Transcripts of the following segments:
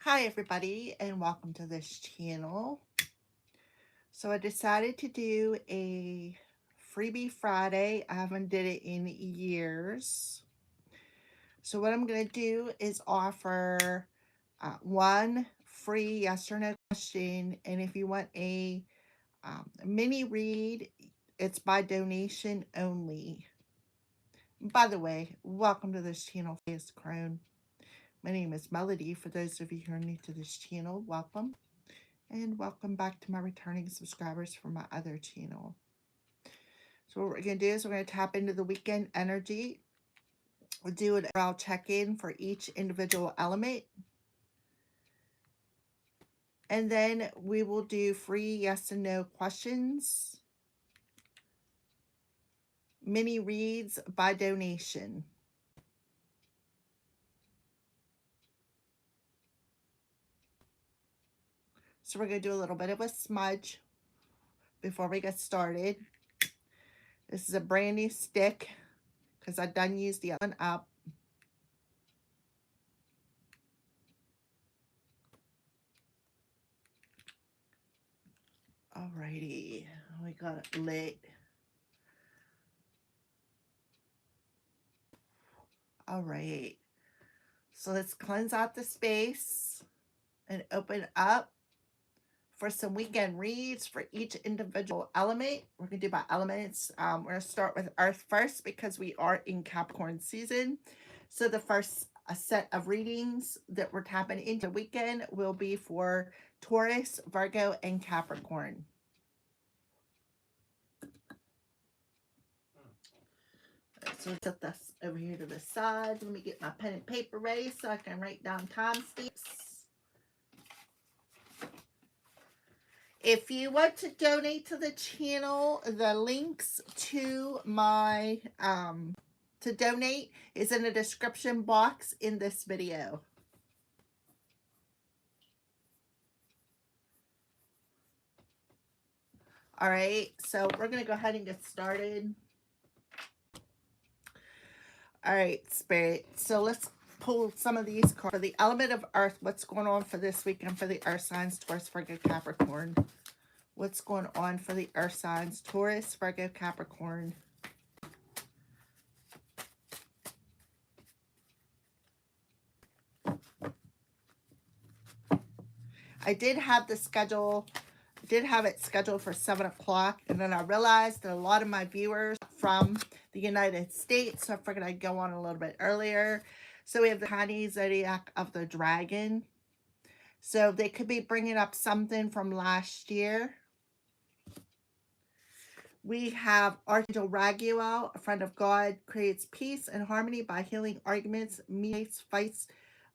Hi everybody and welcome to this channel. So I decided to do a freebie Friday. I haven't did it in years. So what I'm going to do is offer one free yes or no question, and if you want a mini read, it's by donation only. By the way, welcome to this channel, Crone. My name is Melody. For those of you who are new to this channel, welcome. And welcome back to my returning subscribers from my other channel. So what we're going to do is we're going to tap into the weekend energy. We'll do an overall check-in for each individual element. And then we will do free yes and no questions. Mini reads by donation. So we're going to do a little bit of a smudge before we get started. This is a brand new stick because I done used the other one up. Alrighty, we got it lit. Alright, so let's cleanse out the space and open up for some weekend reads for each individual element. We're going to do by elements. We're going to start with Earth first because we are in Capricorn season. So the first set of readings that we're tapping into the weekend will be for Taurus, Virgo, and Capricorn. So we'll set this over here to the side. Let me get my pen and paper ready so I can write down timestamps. If you want to donate to the channel, the links to my to donate is in the description box in this video. All right, so we're going to go ahead and get started. All right, Spirit. So let's pull some of these cards. For the element of Earth, what's going on for this weekend for the Earth signs, Taurus, Virgo, Capricorn? What's going on for the Earth signs, Taurus, Virgo, Capricorn? I did have it scheduled for 7 o'clock, and then I realized that a lot of my viewers from the United States, so I figured I'd go on a little bit earlier. So we have the Chinese zodiac of the dragon. So they could be bringing up something from last year. We have Archangel Raguel, a friend of God, creates peace and harmony by healing arguments, mediates fights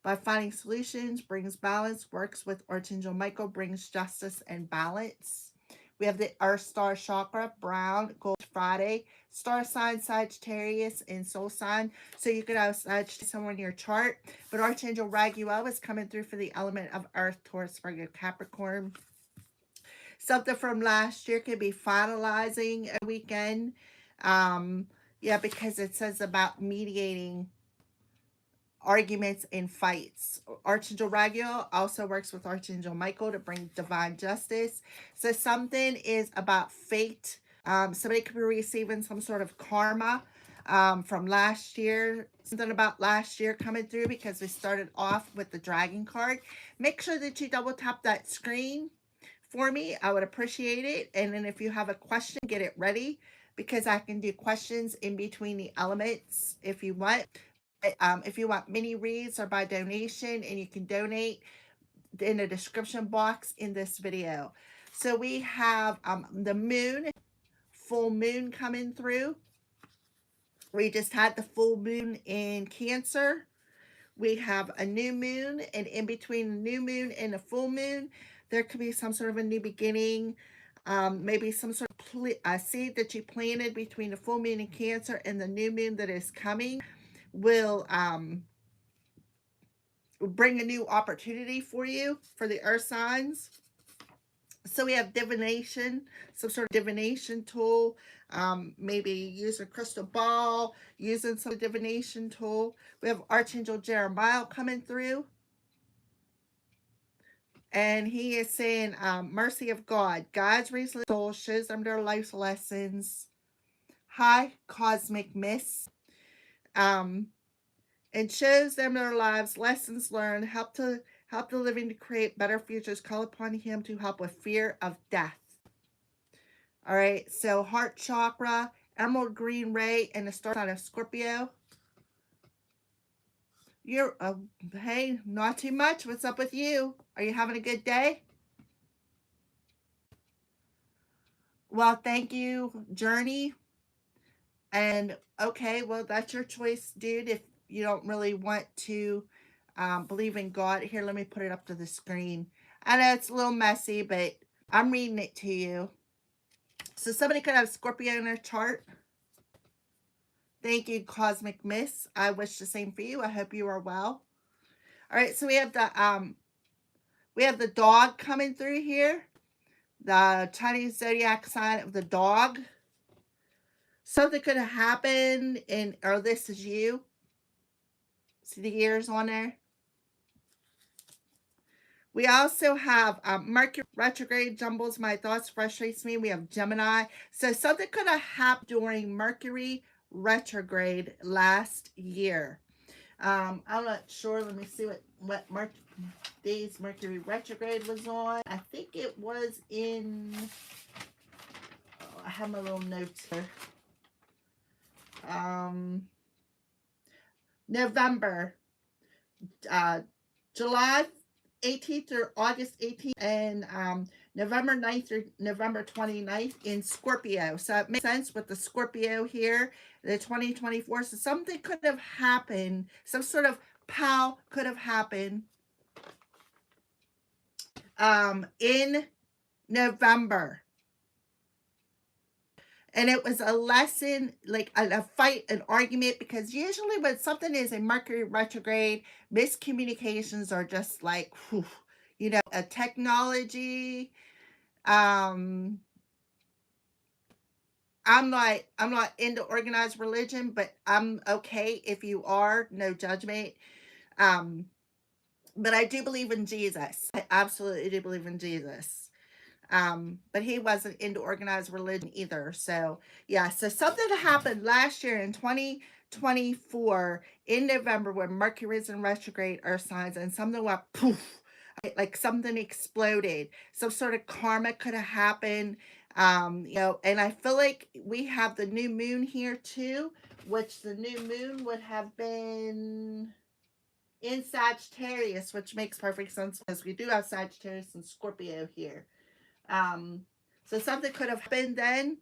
by finding solutions, brings balance, works with Archangel Michael, brings justice and balance. We have the Earth Star Chakra, Brown, Gold Friday, Star Sign, Sagittarius, and Soul Sign. So you could have Sagittarius somewhere in your chart. But Archangel Raguel is coming through for the element of Earth, Taurus, Virgo, Capricorn. Something from last year could be finalizing a weekend. Yeah, because it says about mediating arguments and fights. Archangel Raguel also works with Archangel Michael to bring divine justice. So something is about fate. Somebody could be receiving some sort of karma from last year. Something about last year coming through because we started off with the dragon card. Make sure that you double tap that screen for me. I would appreciate it. And then if you have a question, get it ready because I can do questions in between the elements if you want. If you want mini reads or by donation, and you can donate in the description box in this video. So we have the moon, full moon coming through. We just had the full moon in Cancer. We have a new moon, and in between the new moon and the full moon, there could be some sort of a new beginning. Maybe some sort of seed that you planted between the full moon in Cancer and the new moon that is coming will bring a new opportunity for you for the earth signs. So we have divination, some sort of divination tool, maybe use a crystal ball, using some divination tool. We have Archangel Jeremiah coming through. And he is saying, mercy of God. God's reason soul shows them their life's lessons. High cosmic miss. And shows them their lives, lessons learned, help the living to create better futures. Call upon him to help with fear of death. All right, so heart chakra, emerald green ray, and the star sign of Scorpio. You're, hey, not too much. What's up with you? Are you having a good day? Well, thank you, Journey. And okay, well, that's your choice, dude. If you don't really want to believe in God, here, let me put it up to the screen. I know it's a little messy, but I'm reading it to you. So somebody could have Scorpio in their chart. Thank you, Cosmic Miss. I wish the same for you. I hope you are well. All right, so we have the dog coming through here. The Chinese zodiac sign of the dog. Something could have happened or this is you. See the ears on there? We also have Mercury retrograde jumbles my thoughts, frustrates me. We have Gemini. So something could have happened during Mercury retrograde last year. I'm not sure. Let me see what days Mercury retrograde was on. I think it was in, I have my little notes here. November, July 18th through August 18th, and November 9th through November 29th in Scorpio. So it makes sense with the Scorpio here, the 2024. So something could have happened, some sort of POW could have happened in November. And it was a lesson, like a fight, an argument, because usually when something is in Mercury retrograde, miscommunications are just like, whew, a technology. I'm not into organized religion, but I'm okay if you are, no judgment. But I do believe in Jesus. I absolutely do believe in Jesus. But he wasn't into organized religion either. So yeah, so something happened last year in 2024 in November when Mercury is in retrograde earth signs, and something went poof, like something exploded. Some sort of karma could have happened. And I feel like we have the new moon here too, which the new moon would have been in Sagittarius, which makes perfect sense because we do have Sagittarius and Scorpio here. So something could have happened then.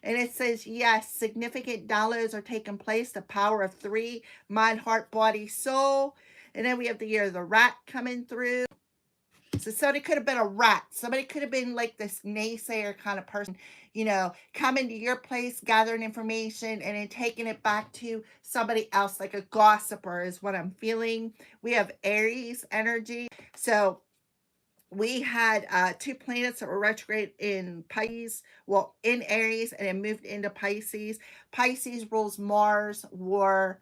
And it says, yes, significant downloads are taking place. The power of 3, mind, heart, body, soul. And then we have the year of the rat coming through. So somebody could have been a rat. Somebody could have been like this naysayer kind of person, coming to your place, gathering information, and then taking it back to somebody else, like a gossiper is what I'm feeling. We have Aries energy. So we had 2 planets that were retrograde in Pisces, well, in Aries, and it moved into Pisces. Pisces rules Mars, war.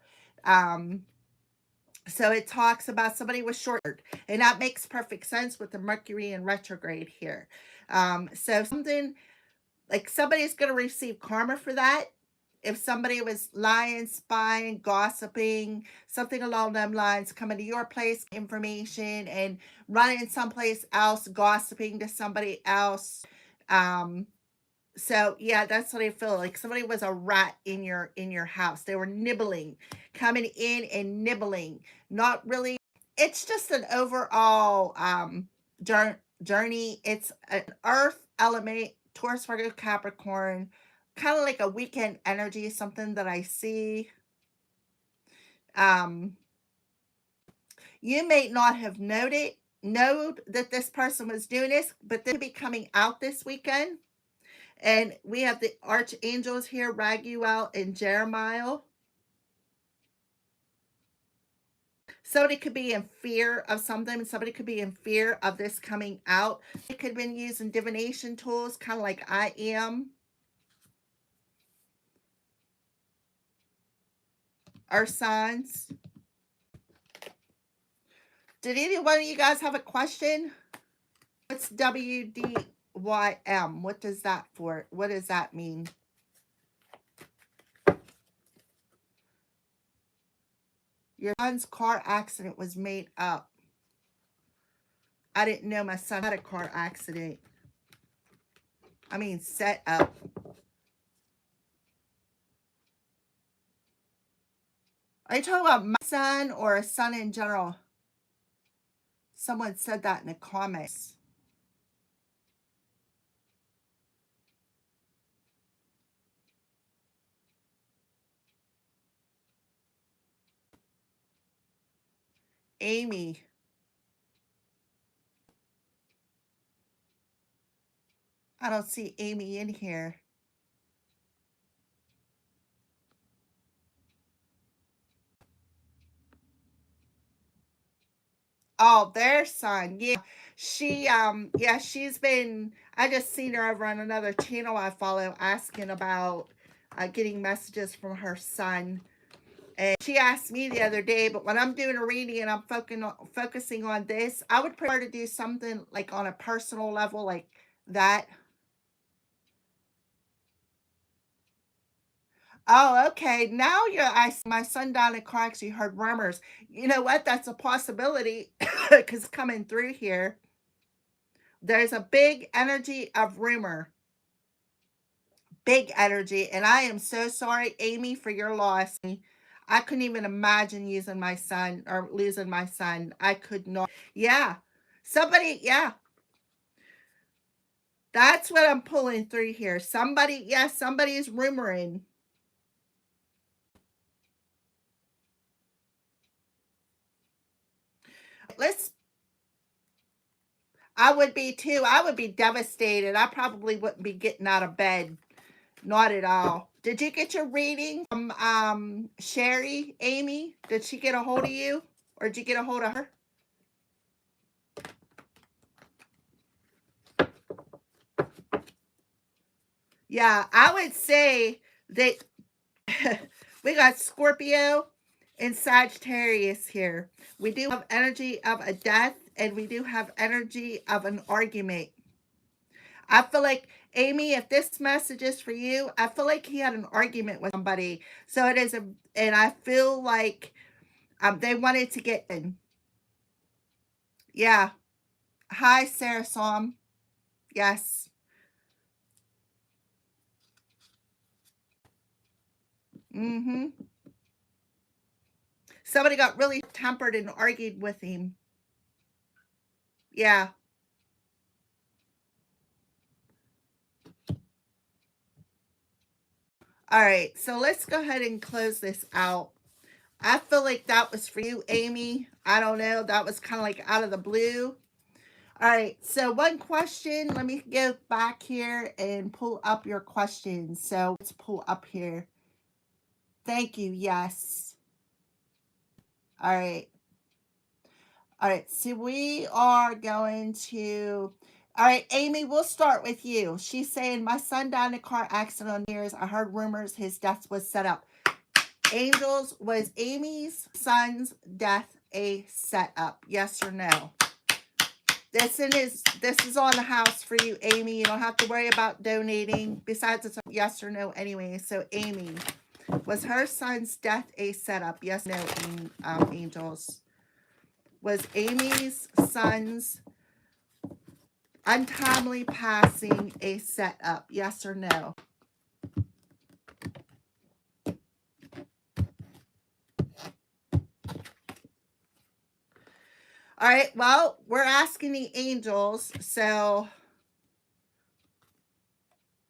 So it talks about somebody was short, and that makes perfect sense with the Mercury in retrograde here. So something like somebody's going to receive karma for that. If somebody was lying, spying, gossiping, something along them lines, coming to your place, information, and running someplace else, gossiping to somebody else. So yeah, that's what I feel like. Somebody was a rat in your house. They were nibbling, coming in and nibbling. Not really. It's just an overall journey. It's an earth element, Taurus, Virgo, Capricorn, kind of like a weekend energy, something that I see. You may not have know that this person was doing this, but they'll be coming out this weekend. And we have the archangels here, Raguel and Jeremiah. Somebody could be in fear of something. Somebody could be in fear of this coming out. They could have been using divination tools, kind of like I am. Our signs. Did any one of you guys have a question? what's WDYM? What does that for? What does that mean? Your son's car accident was made up. I didn't know my son had a car accident. I mean, set up. Are you talking about my son or a son in general? Someone said that in the comments. Amy. I don't see Amy in here. Oh, their son. Yeah. She's been, I just seen her over on another channel I follow asking about getting messages from her son. And she asked me the other day, but when I'm doing a reading and I'm focusing on this, I would prefer to do something like on a personal level like that. Oh, okay. Now my son died in a car accident. You heard rumors. You know what? That's a possibility because coming through here, there's a big energy of rumor. Big energy. And I am so sorry, Amy, for your loss. I couldn't even imagine using my son or losing my son. I could not. Yeah. Yeah. That's what I'm pulling through here. Somebody is rumoring. I would be too. I would be devastated. I probably wouldn't be getting out of bed. Not at all. Did you get your reading from Sherry, Amy? Did she get a hold of you? Or did you get a hold of her? Yeah, I would say that we got Scorpio and Sagittarius here. We do have energy of a death and we do have energy of an argument. I feel like, Amy, if this message is for you, I feel like he had an argument with somebody. So it is and I feel like they wanted to get in. Yeah. Hi, Sarah Som. Yes. Mm-hmm. Somebody got really tempered and argued with him. Yeah. All right. So let's go ahead and close this out. I feel like that was for you, Amy. I don't know. That was kind of like out of the blue. All right. So one question. Let me go back here and pull up your questions. So let's pull up here. Thank you. Yes. All right. All right. So we are going to. All right, Amy, we'll start with you. She's saying, my son died in a car accident on New Year's. I heard rumors his death was set up. Angels, was Amy's son's death a setup? Yes or no? This is on the house for you, Amy. You don't have to worry about donating. Besides, it's a yes or no anyway. So, Amy, was her son's death a setup? Yes, no, Angels. Was Amy's son's untimely passing a setup? Yes or no? All right, well, we're asking the angels, so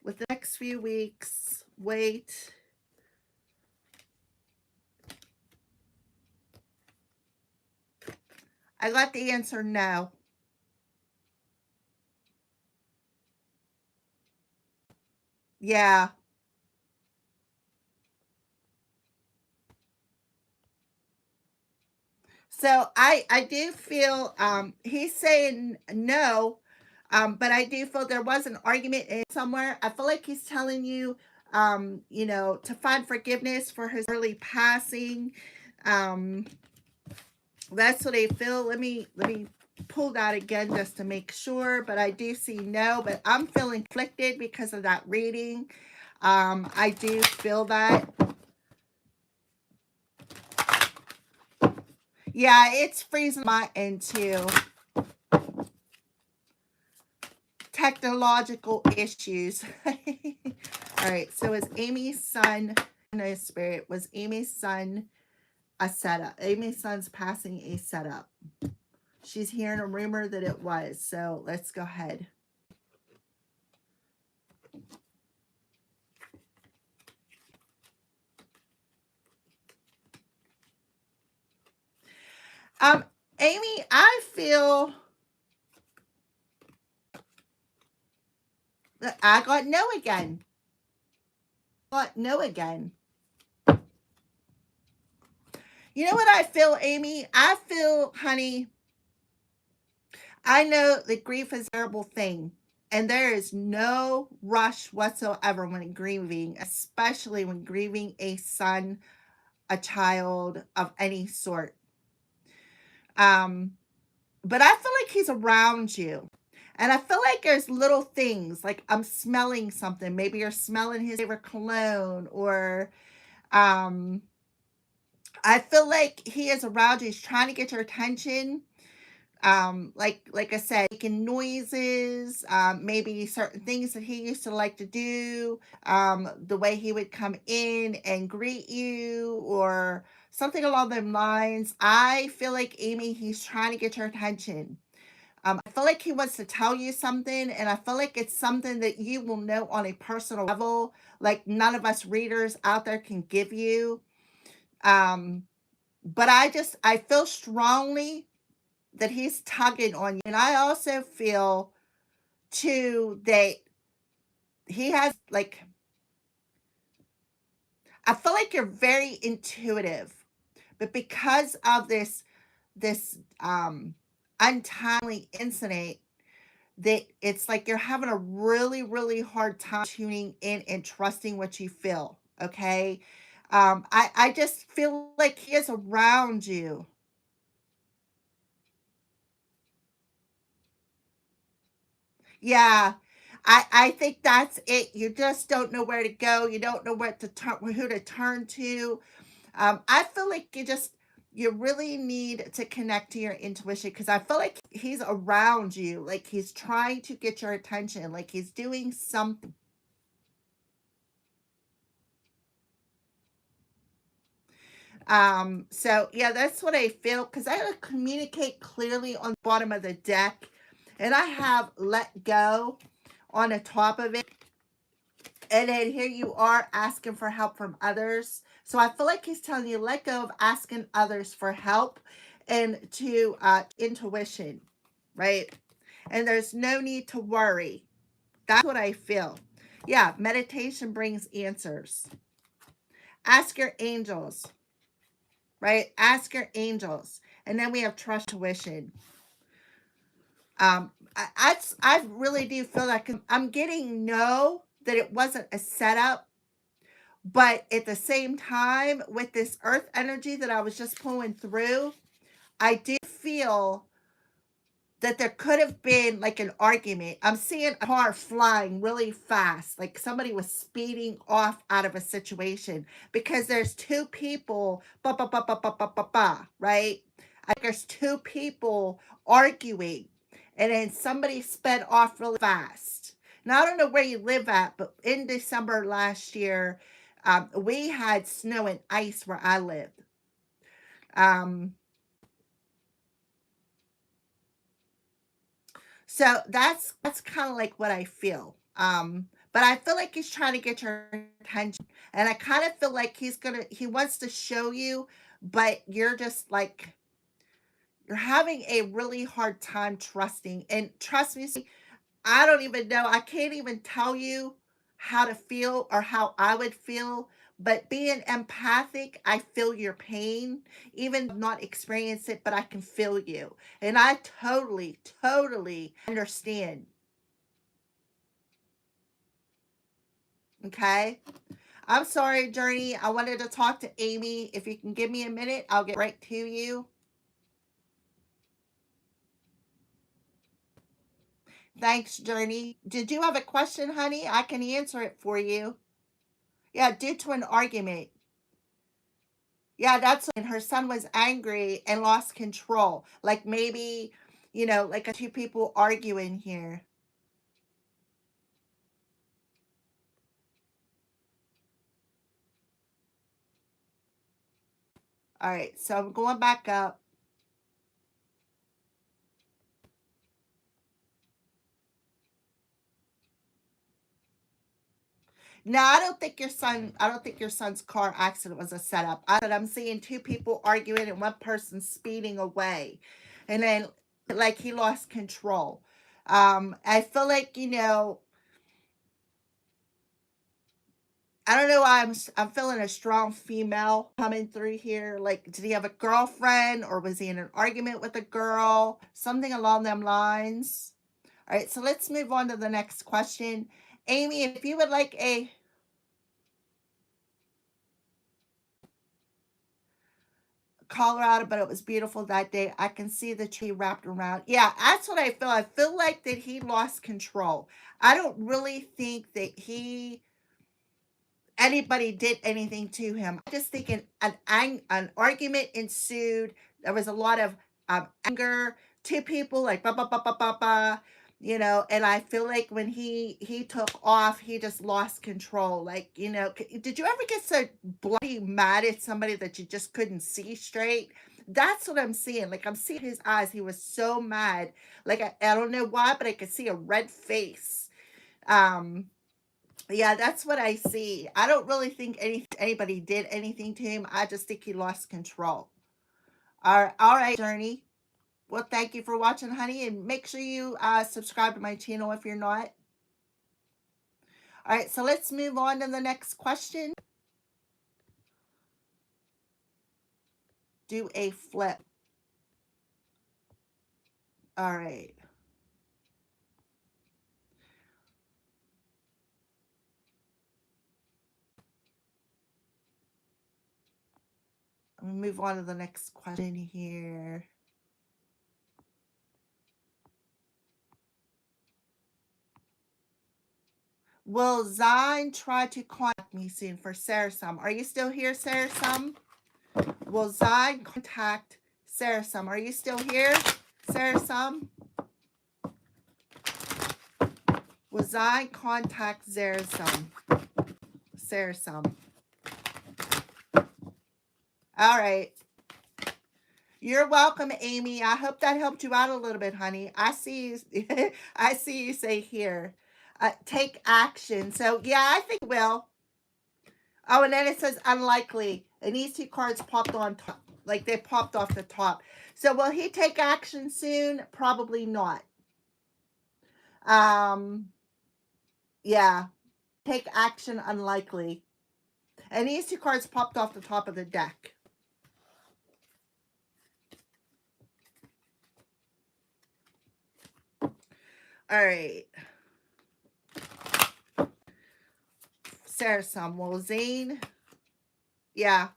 with the next few weeks, wait. I got the answer no. Yeah. So I do feel he's saying no, but I do feel there was an argument in somewhere. I feel like he's telling you you know, to find forgiveness for his early passing. That's what I feel. Let me pull that again just to make sure, but I do see no, but I'm feeling conflicted because of that reading. I do feel that. Yeah, it's freezing my end too. Technological issues. All right, so is Amy's son, no spirit, was Amy's son a setup? Amy's son's passing a setup. She's hearing a rumor that it was, so let's go ahead. Amy, I feel that I got no again. Got no again. You know what I feel, Amy? I feel, honey, I know that grief is a terrible thing. And there is no rush whatsoever when grieving, especially when grieving a son, a child of any sort. But I feel like he's around you. And I feel like there's little things, like I'm smelling something. Maybe you're smelling his favorite cologne, or I feel like he is around you. He's trying to get your attention. Like I said, making noises, maybe certain things that he used to like to do, the way he would come in and greet you, or something along those lines. I feel like, Amy, he's trying to get your attention. I feel like he wants to tell you something, and I feel like it's something that you will know on a personal level, like none of us readers out there can give you. But I feel strongly that he's tugging on you. And I also feel too that he has, like, I feel like you're very intuitive, but because of this untimely incident, that it's like you're having a really, really hard time tuning in and trusting what you feel. Okay. I just feel like he is around you. Yeah. I think that's it. You just don't know where to go. You don't know what to turn, who to turn to. I feel like you really need to connect to your intuition, because I feel like he's around you, like he's trying to get your attention, like he's doing something. So yeah, that's what I feel, because I have to communicate clearly on the bottom of the deck, and I have let go on the top of it. And then here you are asking for help from others. So I feel like he's telling you, let go of asking others for help and to intuition, right? And there's no need to worry. That's what I feel. Yeah, meditation brings answers. Ask your angels, right? Ask your angels. And then we have trust tuition. I really do feel like I'm getting no, that it wasn't a setup. But at the same time, with this earth energy that I was just pulling through, I did feel that there could have been like an argument. I'm seeing a car flying really fast, like somebody was speeding off out of a situation, because there's two people, right? I think there's two people arguing, and then somebody sped off really fast. Now, I don't know where you live at, but in December last year, we had snow and ice where I lived. Um, So that's kind of like what I feel. But I feel like he's trying to get your attention. And I kind of feel like he wants to show you, but you're just like, you're having a really hard time trusting. And trust me, I don't even know. I can't even tell you how to feel or how I would feel. But being empathic, I feel your pain, even though I've not experienced it, but I can feel you. And I totally, totally understand. Okay. I'm sorry, Journey. I wanted to talk to Amy. If you can give me a minute, I'll get right to you. Thanks, Journey. Did you have a question, honey? I can answer it for you. Yeah, due to an argument. Yeah, that's when her son was angry and lost control. Like maybe, like a two people arguing here. All right, so I'm going back up. No, I don't think your son's car accident was a setup. I'm seeing two people arguing and one person speeding away. And then like he lost control. I feel like, I don't know why I'm feeling a strong female coming through here. Like, did he have a girlfriend or was he in an argument with a girl? Something along them lines. All right, so let's move on to the next question. Amy, if you would like a Colorado, but it was beautiful that day. I can see the tree wrapped around. Yeah, that's what I feel. I feel like that he lost control. I don't really think that anybody did anything to him. I just think an argument ensued. There was a lot of anger. Two people like ba ba ba ba ba ba, and I feel like when he took off, he just lost control. Like, did you ever get so bloody mad at somebody that you just couldn't see straight? That's what I'm seeing. Like, I'm seeing his eyes. He was so mad. Like, I don't know why, but I could see a red face. Um, yeah, that's what I see. I don't really think anybody did anything to him. I just think he lost control. All right, Journey. Well, thank you for watching, honey, and make sure you subscribe to my channel if you're not. All right, so let's move on to the next question. Do a flip. All right. Let me move on to the next question here. Will Zine try to contact me soon for Sarasum? Are you still here, Sarasum? Will Zine contact Sarasum? Are you still here, Sarasum? Will Zine contact Sarasum? All right. You're welcome, Amy. I hope that helped you out a little bit, honey. I see you. I see you say here, take action. So yeah, I think it will. Oh, and then it says unlikely, and these two cards popped on top, like they popped off the top. So will he take action soon? Probably not. Yeah, take action unlikely, and these two cards popped off the top of the deck. All right. Sarah Samuel Zane. Yeah.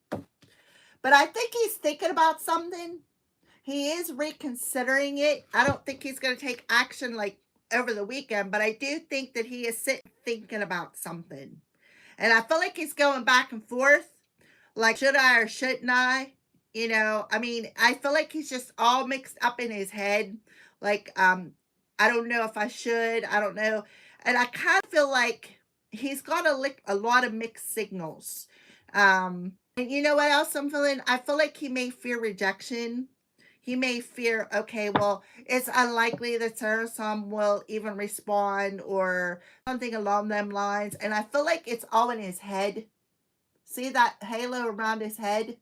But I think he's thinking about something. He is reconsidering it. I don't think he's going to take action like over the weekend, but I do think that he is sitting thinking about something. And I feel like he's going back and forth. Like, should I or shouldn't I? I mean, I feel like he's just all mixed up in his head. Like, I don't know if I should. I don't know. And I kind of feel like he's got a lot of mixed signals. And you know what else I'm feeling? I feel like he may fear rejection. He may fear, okay, well, it's unlikely that Sarasam will even respond or something along them lines. And I feel like it's all in his head. See that halo around his head?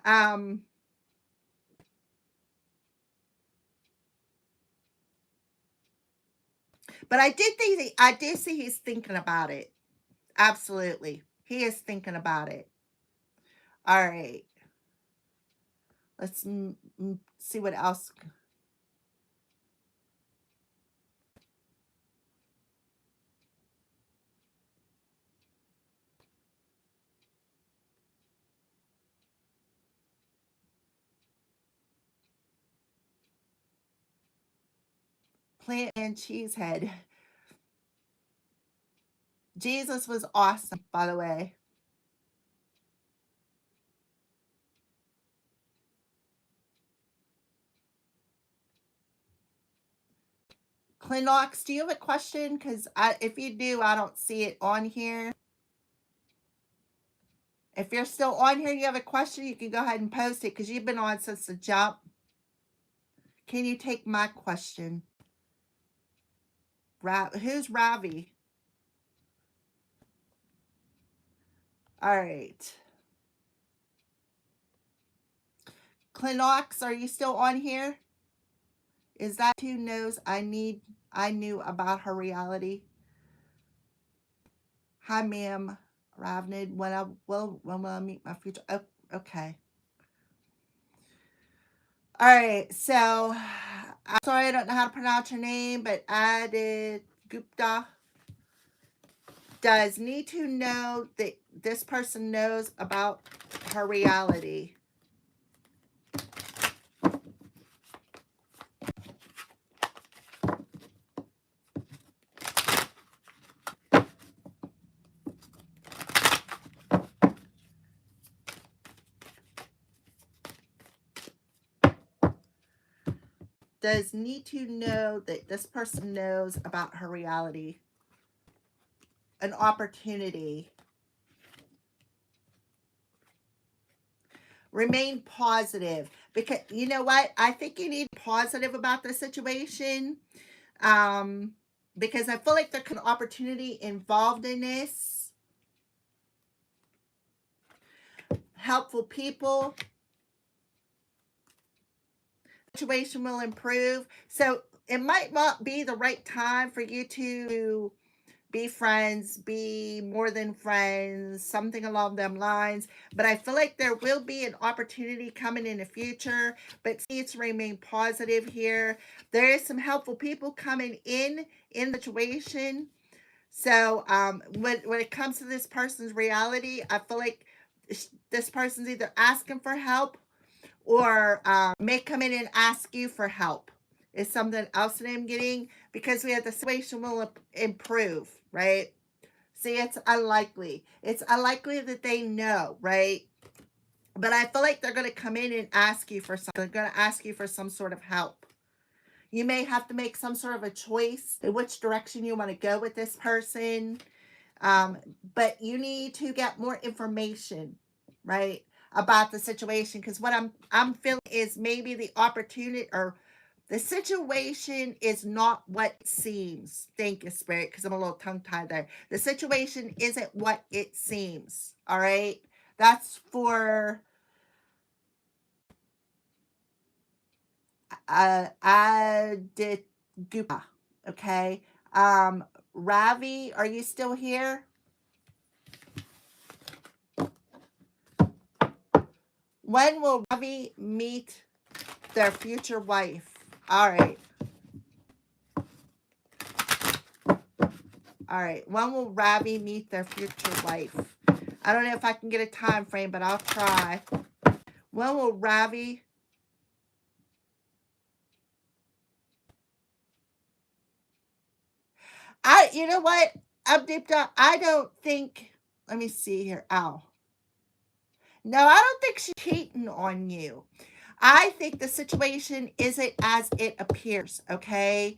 Um, but I do see he's thinking about it. Absolutely. He is thinking about it. All right. Let's see what else. Plant and Cheesehead. Jesus was awesome, by the way. Clinox, do you have a question? Because if you do, I don't see it on here. If you're still on here and you have a question, you can go ahead and post it because you've been on since the jump. Can you take my question? Who's Ravi? All right. Clinox, are you still on here? Is that who knows I knew about her reality? Hi, ma'am. Ravnid, when will I meet my future? Oh, okay. All right. So, I'm sorry I don't know how to pronounce your name, but Adit Gupta does need to know that this person knows about her reality. Does need to know that this person knows about her reality. An opportunity. Remain positive, because you know what? I think you need to be positive about the situation. Because I feel like there's an opportunity involved in this. Helpful people. Situation will improve. So it might not be the right time for you to be friends, be more than friends, something along them lines. But I feel like there will be an opportunity coming in the future. But need to remain positive here. There is some helpful people coming in the situation. So when it comes to this person's reality, I feel like this person's either asking for help or may come in and ask you for help. Is something else that I'm getting, because we have the situation will improve, right? See, it's unlikely. It's unlikely that they know, right? But I feel like they're going to come in and ask you for something. They're going to ask you for some sort of help. You may have to make some sort of a choice in which direction you want to go with this person. But you need to get more information, right, about the situation, because what I'm feeling is maybe the opportunity or the situation is not what it seems. Thank you, Spirit, because I'm a little tongue-tied there. The situation isn't what it seems. All right, that's for Adit Gupta. Okay. Ravi, are you still here? When will Ravi meet their future wife? All right. All right. When will Ravi meet their future wife? I don't know if I can get a time frame, but I'll try. When will Ravi... You know what? I don't think... Let me see here. Ow. No, I don't think she's cheating on you. I think the situation isn't as it appears, okay?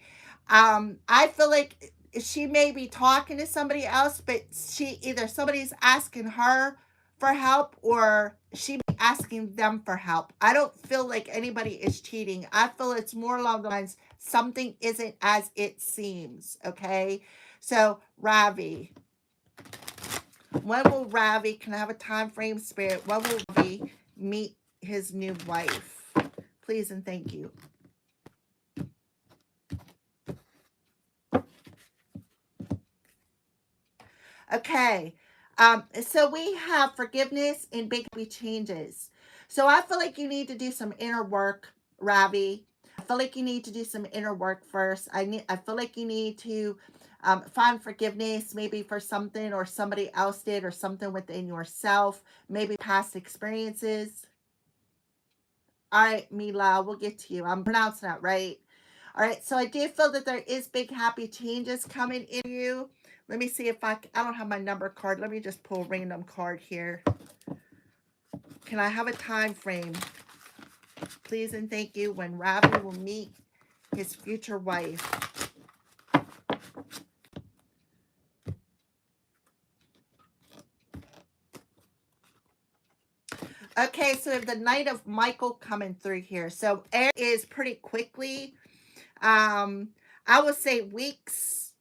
I feel like she may be talking to somebody else, but either somebody's asking her for help or she may be asking them for help. I don't feel like anybody is cheating. I feel it's more along the lines something isn't as it seems, okay? So, Ravi. When will Ravi, can I have a time frame, Spirit? When will Ravi meet his new wife? Please and thank you. Okay. So we have forgiveness and big changes. So I feel like you need to do some inner work, Ravi. I feel like you need to do some inner work first. I feel like you need to find forgiveness, maybe for something or somebody else did, or something within yourself, maybe past experiences. All right, Mila, we'll get to you. I'm pronouncing that right. All right, so I do feel that there is big happy changes coming in you. Let me see if I don't have my number card. Let me just pull a random card here. Can I have a time frame? Please and thank you when Ravi will meet his future wife. Okay, so we have the Knight of Michael coming through here. So air is pretty quickly. I would say weeks.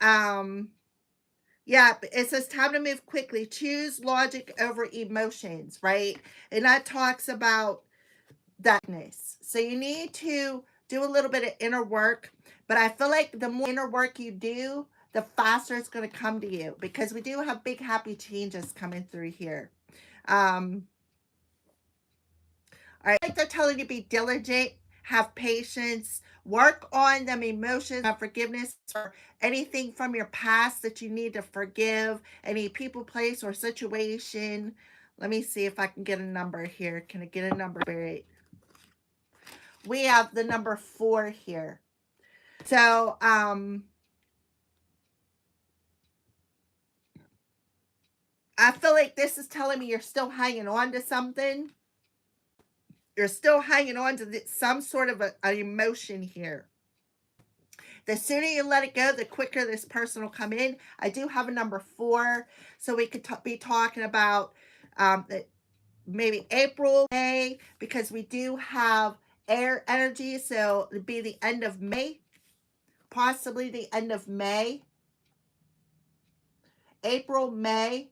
Yeah, it says time to move quickly. Choose logic over emotions, right? And that talks about darkness. So you need to do a little bit of inner work. But I feel like the more inner work you do, the faster it's going to come to you, because we do have big happy changes coming through here. All right, like they're telling you, be diligent, have patience, work on them emotions, forgiveness, or anything from your past that you need to forgive, any people, place, or situation. Let me see if I can get a number here. Can I get a number? Spirit? We have the number 4 here. So, I feel like this is telling me you're still hanging on to something. You're still hanging on to some sort of an emotion here. The sooner you let it go, the quicker this person will come in. I do have a number 4, so we could be talking about maybe April, May, because we do have air energy, so it'd be the end of May, possibly the end of May, April, May,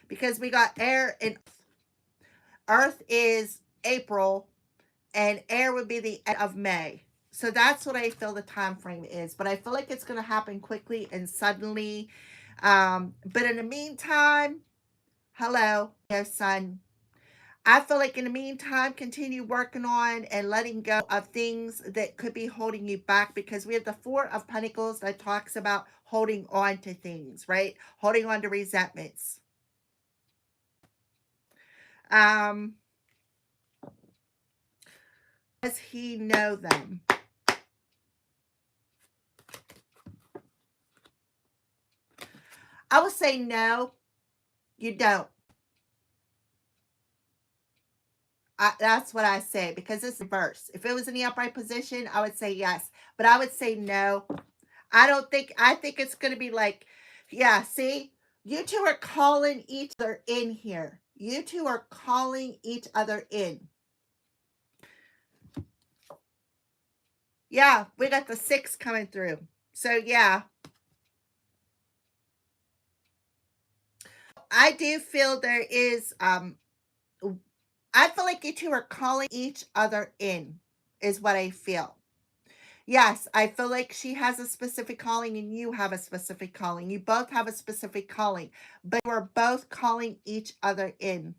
because we got air and earth is April, and air would be the end of May. So that's what I feel the time frame is. But I feel like it's going to happen quickly and suddenly. But in the meantime, hello, son. I feel like in the meantime, continue working on and letting go of things that could be holding you back, because we have the 4 of Pentacles that talks about holding on to things, right? Holding on to resentments. Does he know them? I would say no, you don't. That's what I say, because it's reverse. If it was in the upright position, I would say yes, but I would say no. I think it's going to be like, yeah, see, you two are calling each other in here. You two are calling each other in. Yeah, we got the 6 coming through. So yeah, I do feel there is, I feel like you two are calling each other in, is what I feel. Yes, I feel like she has a specific calling and you have a specific calling. You both have a specific calling, but you are both calling each other in.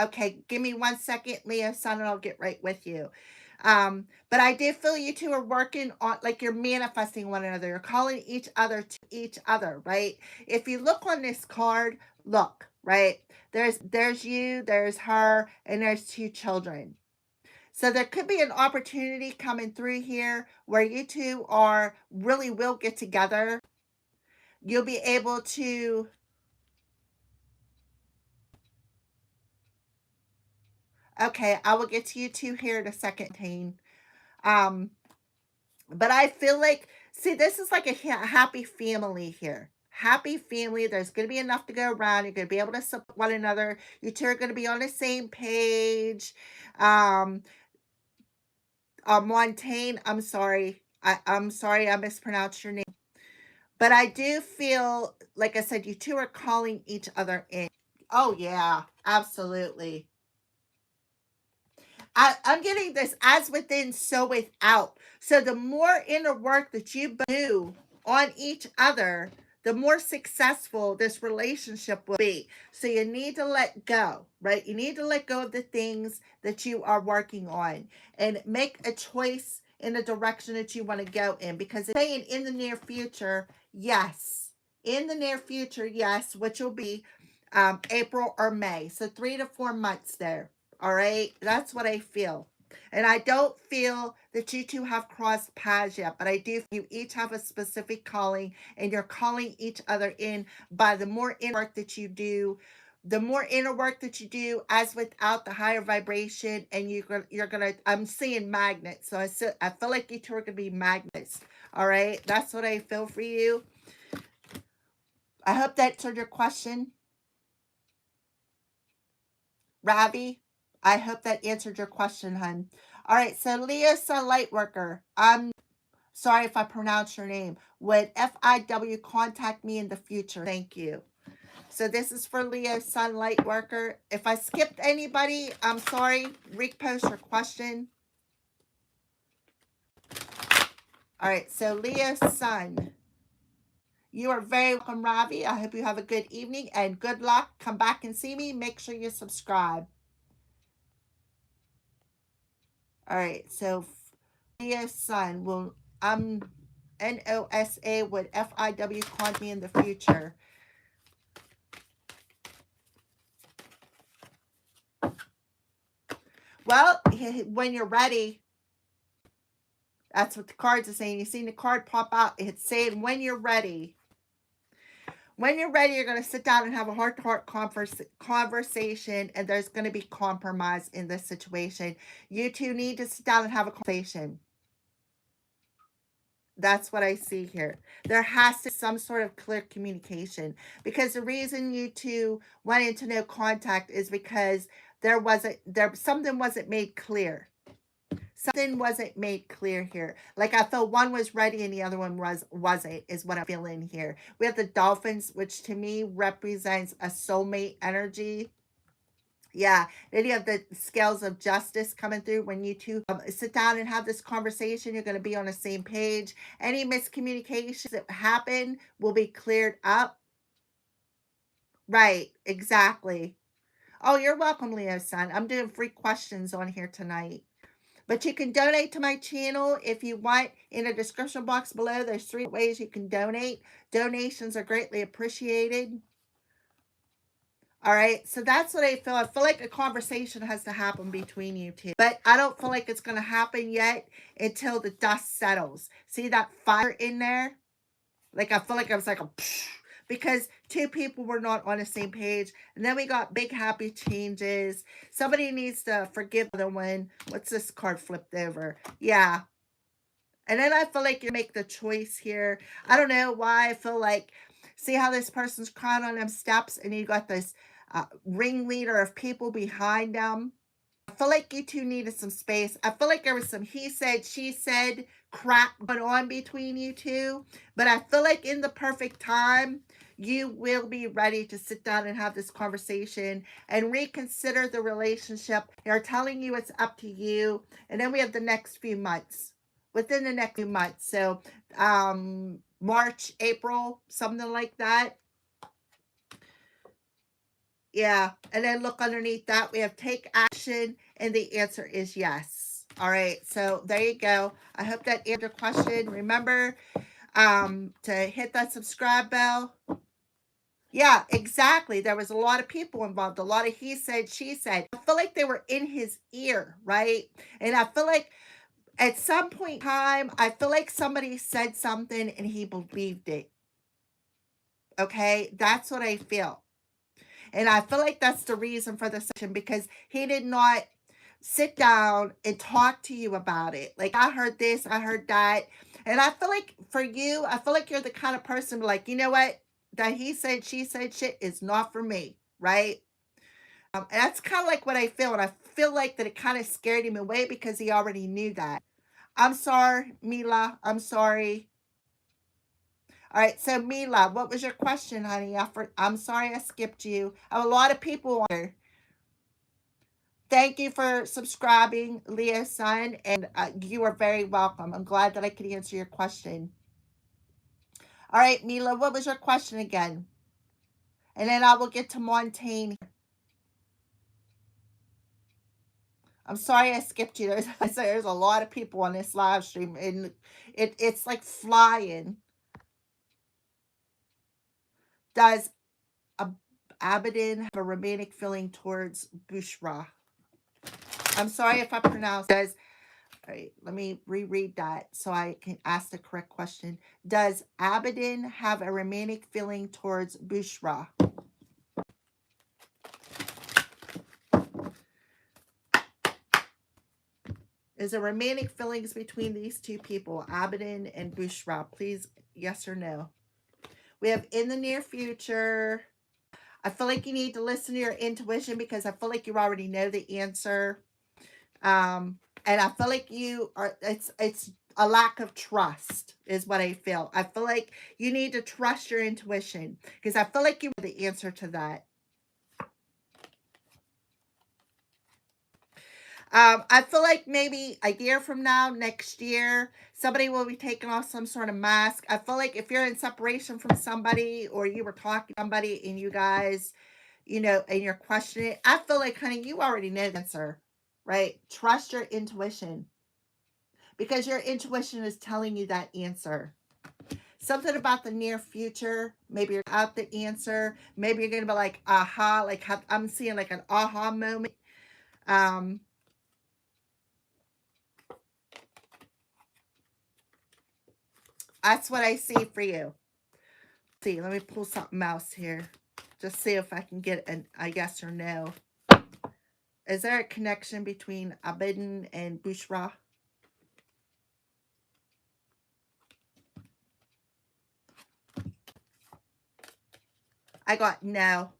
Okay, give me 1 second, Leo, son, and I'll get right with you. But I did feel you two are working on, like, you're manifesting one another. You're calling each other to each other, right? If you look on this card, look, right? There's you, there's her, and there's 2 children. So there could be an opportunity coming through here where you two are really will get together. You'll be able to, okay, I will get to you two here in a second, Tane. But I feel like, see, this is like a happy family here. Happy family. There's going to be enough to go around. You're going to be able to support one another. You two are going to be on the same page. Montaigne, I'm sorry. I'm sorry I mispronounced your name. But I do feel, like I said, you two are calling each other in. Oh, yeah, absolutely. I'm getting this as within, so without. So the more inner work that you do on each other, the more successful this relationship will be. So you need to let go, right? You need to let go of the things that you are working on and make a choice in the direction that you want to go in. Because it's saying in the near future, yes. In the near future, yes, which will be April or May. So 3 to 4 months there. All right. That's what I feel. And I don't feel that you two have crossed paths yet, but I do feel you each have a specific calling and you're calling each other in by the more inner work that you do. The more inner work that you do, as without the higher vibration, and you're gonna. I'm seeing magnets, so I feel like you two are gonna be magnets. All right, that's what I feel for you. I hope that answered your question, Ravi. I hope that answered your question, hun. All right, so Leo Sun Lightworker, I'm sorry if I pronounced your name. Would FIW contact me in the future? Thank you. So this is for Leo Sun Lightworker. If I skipped anybody, I'm sorry. Repost your question. All right, so Leo Sun, you are very welcome, Ravi. I hope you have a good evening and good luck. Come back and see me. Make sure you subscribe. All right, so Leo Sun will NOSA would FIW contact me in the future. Well, when you're ready, that's what the cards are saying. You've seen the card pop out. It's saying when you're ready. When you're ready, you're going to sit down and have a heart-to-heart conversation, and there's going to be compromise in this situation. You two need to sit down and have a conversation. That's what I see here. There has to be some sort of clear communication, because the reason you two went into no contact is because something wasn't made clear. Something wasn't made clear here. Like I felt one was ready and the other one wasn't, is what I'm feeling here. We have the dolphins, which to me represents a soulmate energy. Yeah, then you have the scales of justice coming through. When you two sit down and have this conversation, you're going to be on the same page. Any miscommunications that happen will be cleared up. Right, exactly. Oh, you're welcome, Leo Sun. I'm doing free questions on here tonight. But you can donate to my channel if you want. In the description box below, there's 3 ways you can donate. Donations are greatly appreciated. All right, so that's what I feel. I feel like a conversation has to happen between you two. But I don't feel like it's going to happen yet until the dust settles. See that fire in there? Like, I feel like I was like a psh, because 2 people were not on the same page. And then we got big happy changes. Somebody needs to forgive the other one. What's this card flipped over? Yeah. And then I feel like you make the choice here. I don't know why I feel like, see how this person's crying on them steps and you got this ringleader of people behind them. I feel like you two needed some space. I feel like there was some he said, she said crap going on between you two. But I feel like in the perfect time, you will be ready to sit down and have this conversation and reconsider the relationship. They're telling you it's up to you. And then we have the next few months. Within the next few months. So March, April, something like that. Yeah, and then look underneath that. We have take action, and the answer is yes. All right, so there you go. I hope that answered your question. Remember to hit that subscribe bell. Yeah, exactly. There was a lot of people involved. A lot of he said, she said. I feel like they were in his ear, right? And I feel like at some point in time, I feel like somebody said something and he believed it. Okay, that's what I feel. And I feel like that's the reason for the session, because he did not sit down and talk to you about it. Like, I heard this, I heard that. And I feel like for you, I feel like you're the kind of person like, you know what? That he said, she said shit is not for me, right? And that's kind of like what I feel. And I feel like that it kind of scared him away because he already knew that. I'm sorry, Mila. I'm sorry. All right, so Mila, what was your question, honey? I'm sorry I skipped you. I have a lot of people on here. Thank you for subscribing, Leo Sun, and you are very welcome. I'm glad that I could answer your question. All right, Mila, what was your question again? And then I will get to Montaigne. I'm sorry I skipped you. There's a lot of people on this live stream, and it's like flying. Does Abaddon have a romantic feeling towards Bushra? I'm sorry if I pronounce does. All right, let me reread that so I can ask the correct question. Does Abedin have a romantic feeling towards Bushra? Is there romantic feelings between these two people, Abedin and Bushra? Please, yes or no. We have in the near future. I feel like you need to listen to your intuition because I feel like you already know the answer. And I feel like you are, it's a lack of trust is what I feel. I feel like you need to trust your intuition because I feel like you know the answer to that. I feel like maybe a year from now, next year, somebody will be taking off some sort of mask. I feel like if you're in separation from somebody or you were talking to somebody and you guys, you know, and you're questioning it, I feel like, honey, you already know the answer, right? Trust your intuition because your intuition is telling you that answer. Something about the near future, maybe you're out the answer. Maybe you're going to be like, aha, like I'm seeing like an aha moment. Um, That's what I see for you. See, let me pull something else here. Just see if I can get a yes or no. Is there a connection between Abedin and Bushra? I got no.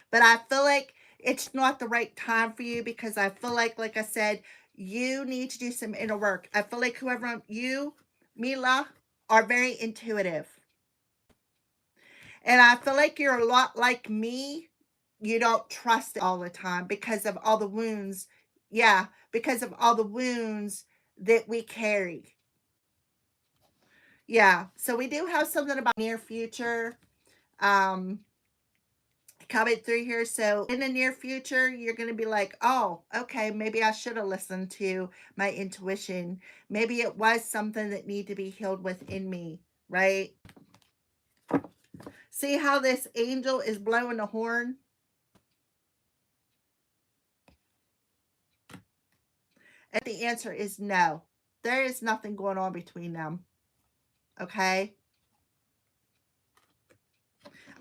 But I feel like it's not the right time for you because I feel like I said, you need to do some inner work. I feel like whoever you, Mila, are very intuitive. And I feel like you're a lot like me. You don't trust it all the time because of all the wounds. Yeah, because of all the wounds that we carry. Yeah, so we do have something about near future coming through here. So in the near future, you're going to be like, oh, okay, maybe I should have listened to my intuition. Maybe it was something that needed to be healed within me, right? See how this angel is blowing the horn? And the answer is no. There is nothing going on between them. Okay?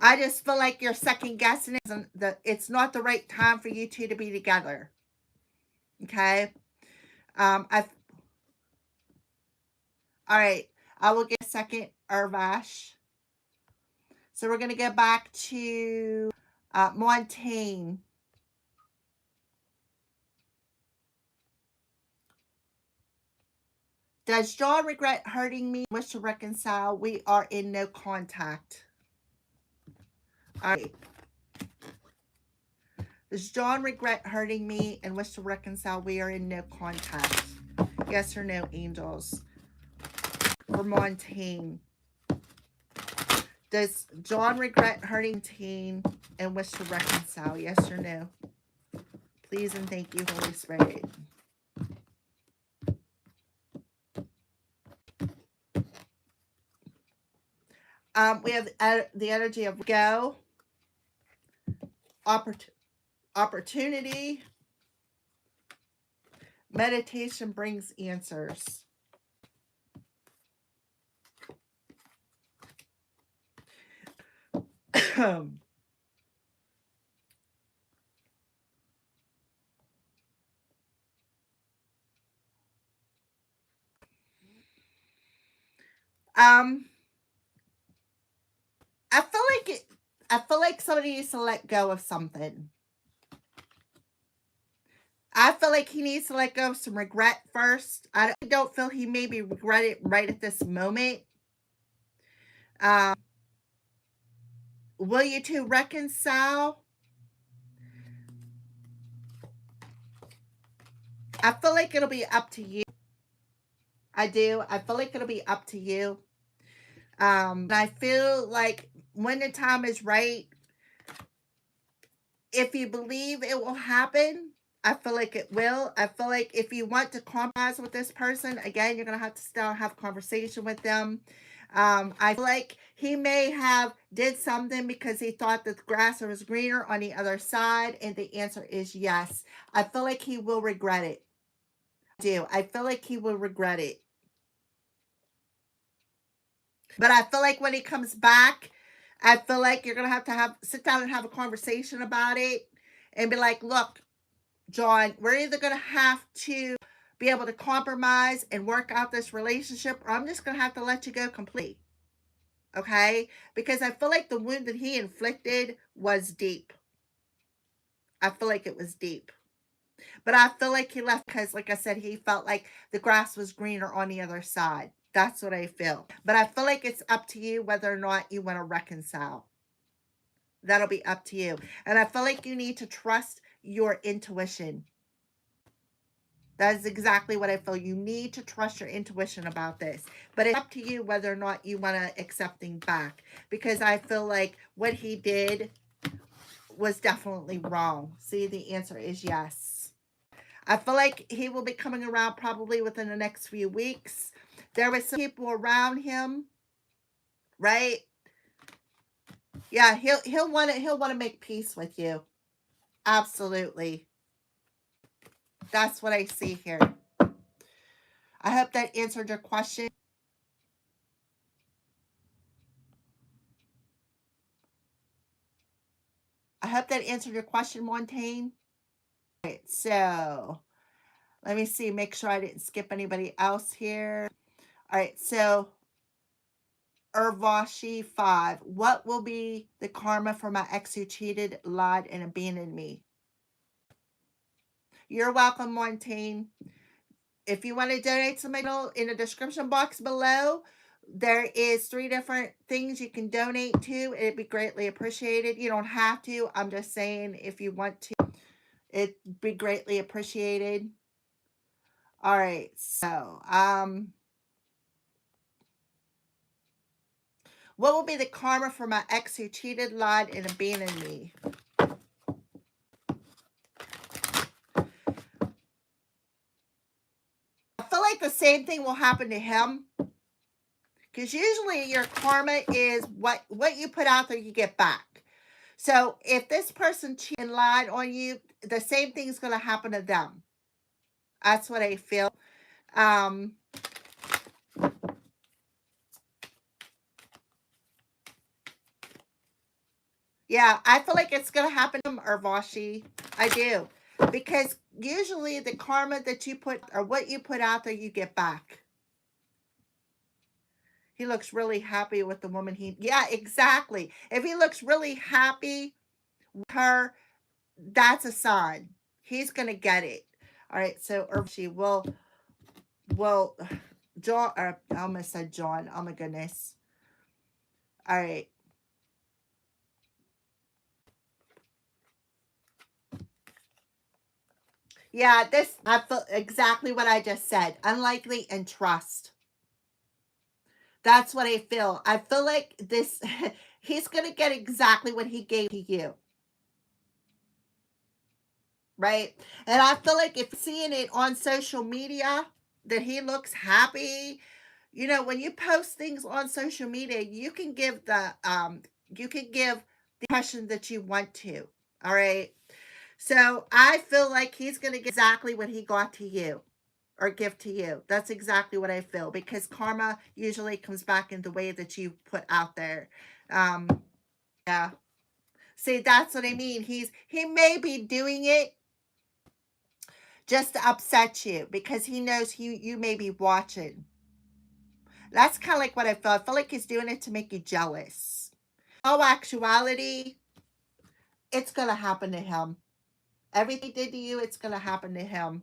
I just feel like you're second guessing it. It's not the right time for you two to be together. Okay? All right. I will get a second, Urvash. So we're going to go back to Montaigne. Does John regret hurting me? Wish to reconcile? We are in no contact. All right. Does John regret hurting me and wish to reconcile? We are in no contact. Yes or no, angels? For Montaigne. Does John regret hurting Montaigne and wish to reconcile? Yes or no? Please and thank you, Holy Spirit. We have the energy of go, opportunity, meditation brings answers. I feel like somebody needs to let go of something. I feel like he needs to let go of some regret first. I don't feel he maybe regret it right at this moment. Will you two reconcile? I feel like it'll be up to you. I do. I feel like it'll be up to you. I feel like when the time is right, if you believe it will happen, I feel like it will. I feel like if you want to compromise with this person, again, you're going to have to still have a conversation with them. I feel like he may have did something because he thought that the grass was greener on the other side, and the answer is yes. I feel like he will regret it. I do. I feel like he will regret it. But I feel like when he comes back, I feel like you're gonna have sit down and have a conversation about it and be like, look, John, we're either gonna have to be able to compromise and work out this relationship, or I'm just gonna have to let you go completely. Okay? Because I feel like the wound that he inflicted was deep. I feel like it was deep. But I feel like he left because, like I said, he felt like the grass was greener on the other side. That's what I feel. But I feel like it's up to you whether or not you want to reconcile. That'll be up to you. And I feel like you need to trust your intuition. That is exactly what I feel. You need to trust your intuition about this. But it's up to you whether or not you want to accept things back. Because I feel like what he did was definitely wrong. See, the answer is yes. I feel like he will be coming around probably within the next few weeks. There was some people around him, right? Yeah, he'll want to make peace with you. Absolutely. That's what I see here. I hope that answered your question. I hope that answered your question, Montaigne. All right, so let me see, make sure I didn't skip anybody else here. All right, so Urvashi 5. What will be the karma for my ex who cheated, lied, and abandoned me? You're welcome, Montaigne. If you want to donate some money, in the description box below, there is 3 different things you can donate to. It'd be greatly appreciated. You don't have to. I'm just saying if you want to, it'd be greatly appreciated. All right, so what will be the karma for my ex who cheated, lied, and abandoned me? I feel like the same thing will happen to him. Because usually your karma is what you put out there, you get back. So if this person cheated and lied on you, the same thing's going to happen to them. That's what I feel. Yeah, I feel like it's going to happen to Urvashi. I do. Because usually the karma that you put, or what you put out there, you get back. He looks really happy with the woman yeah, exactly. If he looks really happy with her, that's a sign. He's going to get it. All right, so Urvashi will John, or I almost said John. Oh my goodness. All right. Yeah, I feel exactly what I just said. Unlikely and trust. That's what I feel. I feel like this, he's going to get exactly what he gave to you. Right? And I feel like if seeing it on social media that he looks happy, when you post things on social media, you can give the impression that you want to. All right. So I feel like he's going to get exactly what he got to you or give to you. That's exactly what I feel, because karma usually comes back in the way that you put out there. Yeah. See, that's what I mean. He may be doing it just to upset you because he knows you may be watching. That's kind of like what I feel. I feel like he's doing it to make you jealous. Oh, actuality, it's going to happen to him. Everything he did to you, it's going to happen to him.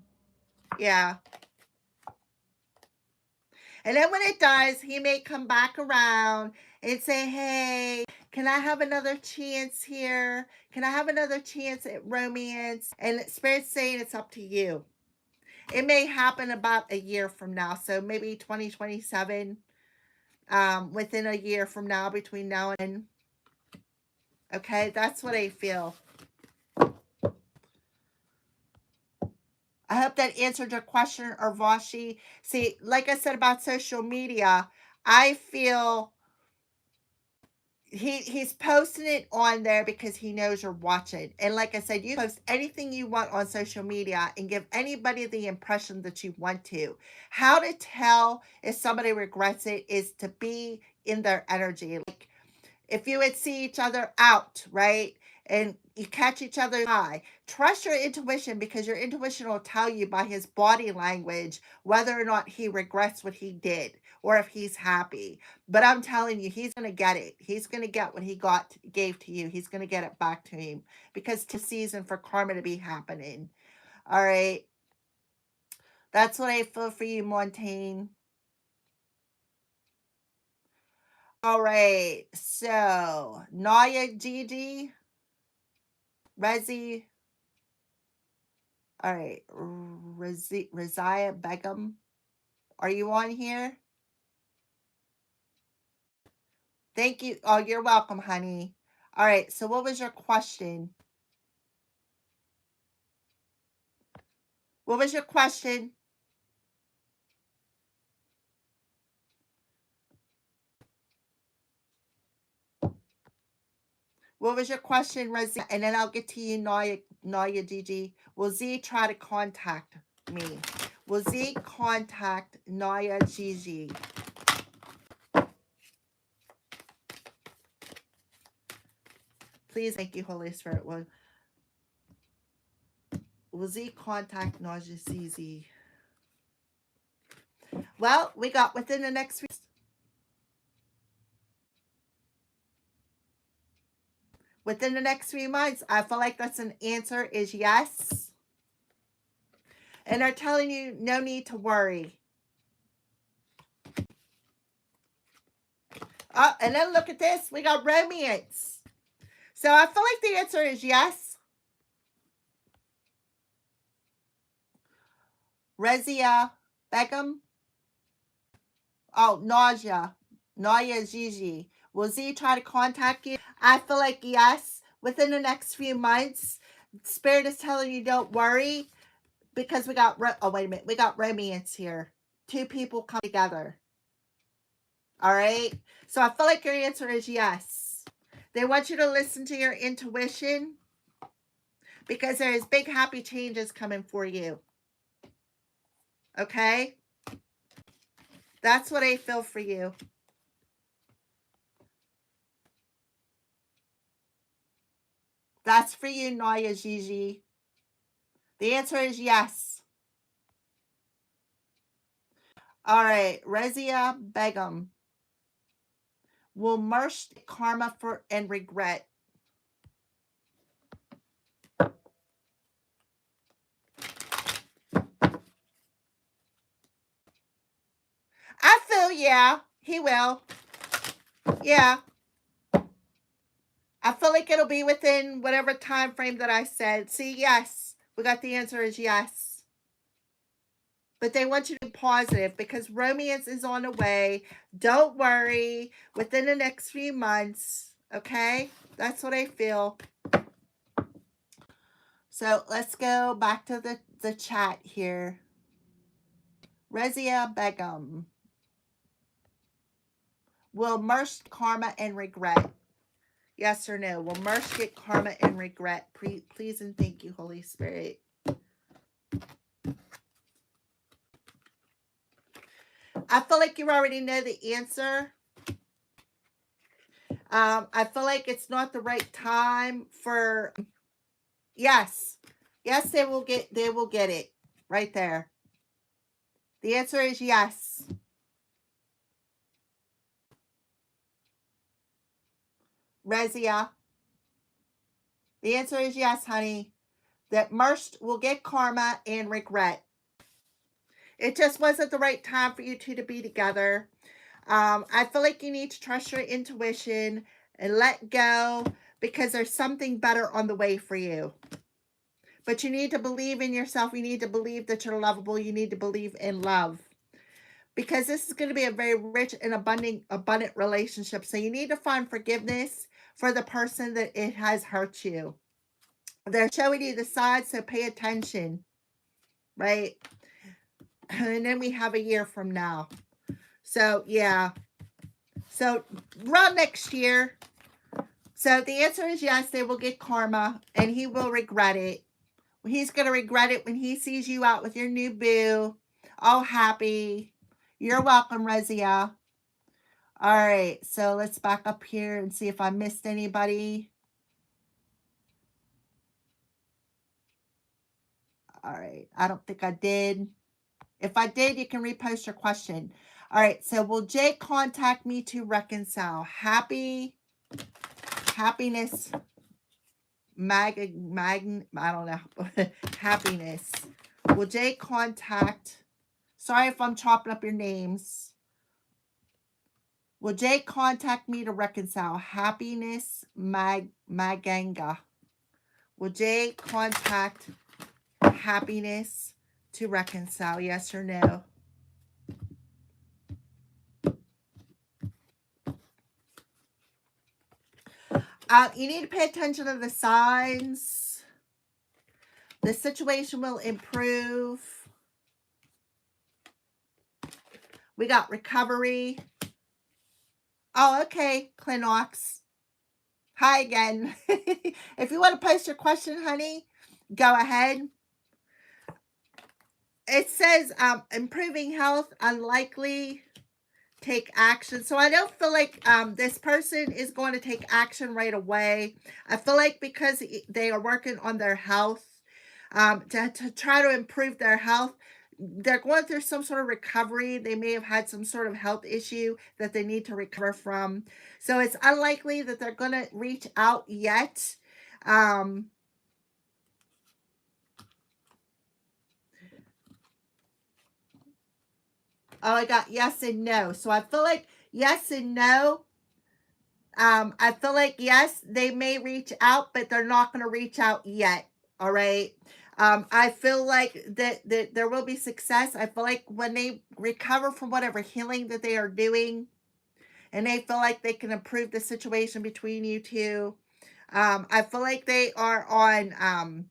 Yeah. And then when it does, he may come back around and say, hey, can I have another chance here? Can I have another chance at romance? And Spirit's saying it's up to you. It may happen about a year from now. So maybe 2027, within a year from now, between now and then. Okay, that's what I feel. I hope that answered your question, Urvashi. See, like I said about social media, I feel he's posting it on there because he knows you're watching. And like I said, you post anything you want on social media and give anybody the impression that you want to. How to tell if somebody regrets it is to be in their energy. Like if you would see each other out, right? And you catch each other's eye, trust your intuition, because your intuition will tell you by his body language whether or not he regrets what he did or if he's happy. But I'm telling you, he's going to get it. He's going to get what he gave to you. He's going to get it back to him, because it's season for karma to be happening. All right. That's what I feel for you, Montaigne. All right. So, Naya Gigi, Rezi, all right, Razia Begum, are you on here? Thank you. Oh, you're welcome, honey. All right, so what was your question? What was your question? What was your question, Razia? And then I'll get to you, Naya Gigi. Will Z try to contact me? Will Z contact Naya Gigi? Please, thank you, Holy Spirit. Will Z contact Naya Gigi? Well, we got within the next week. Within the next 3 months, I feel like that's an answer is yes. And they're telling you no need to worry. Oh, and then look at this. We got romance. So I feel like the answer is yes. Rezia Begum. Oh, Nausea. Naya Gigi. Will Z try to contact you? I feel like yes. Within the next few months, Spirit is telling you don't worry, because we got, oh, wait a minute. We got romance here. Two people come together. All right. So I feel like your answer is yes. They want you to listen to your intuition, because there's big happy changes coming for you. Okay? That's what I feel for you. That's for you, Naya Gigi. The answer is yes. All right. Rezia Begum. Will merge karma for and regret. I feel, yeah, he will. Yeah. I feel like it'll be within whatever time frame that I said. See, yes. We got the answer is yes. But they want you to be positive, because romance is on the way. Don't worry. Within the next few months. Okay? That's what I feel. So let's go back to the chat here. Rezia Begum. Will merge karma and regret? Yes or no? Will merge get karma and regret? Please and thank you, Holy Spirit. I feel like you already know the answer. I feel like it's not the right time for... Yes. Yes, they will get it. Right there. The answer is yes. Rezia. The answer is yes, honey. That merged will get karma and regret. It just wasn't the right time for you two to be together. I feel like you need to trust your intuition and let go, because there's something better on the way for you. But you need to believe in yourself. You need to believe that you're lovable. You need to believe in love, because this is going to be a very rich and abundant relationship. So you need to find forgiveness for the person that it has hurt you. They're showing you the side, so pay attention, right? And then we have a year from now. So, yeah. So around next year. So the answer is yes, they will get karma, and he will regret it. He's going to regret it when he sees you out with your new boo, all happy. You're welcome, Rezia. All right, so let's back up here and see if I missed anybody. All right, I don't think I did. If I did, you can repost your question. All right, so will Jay contact me to reconcile? Happiness, I don't know, happiness. Will Jay contact, sorry if I'm chopping up your names. Will Jay contact me to reconcile? Happiness, Maganga. Will Jay contact happiness to reconcile? Yes or no? You need to pay attention to the signs. The situation will improve. We got recovery. Oh, okay, Clinox. Hi again. If you want to post your question, honey, go ahead. It says improving health, unlikely, take action. So I don't feel like this person is going to take action right away. I feel like because they are working on their health, to try to improve their health, they're going through some sort of recovery. They may have had some sort of health issue that they need to recover from. So it's unlikely that they're going to reach out yet. Oh, I got yes and no. So I feel like yes and no. I feel like yes, they may reach out, but they're not going to reach out yet. All right. I feel like that there will be success. I feel like when they recover from whatever healing that they are doing, and they feel like they can improve the situation between you two, I feel like they are on.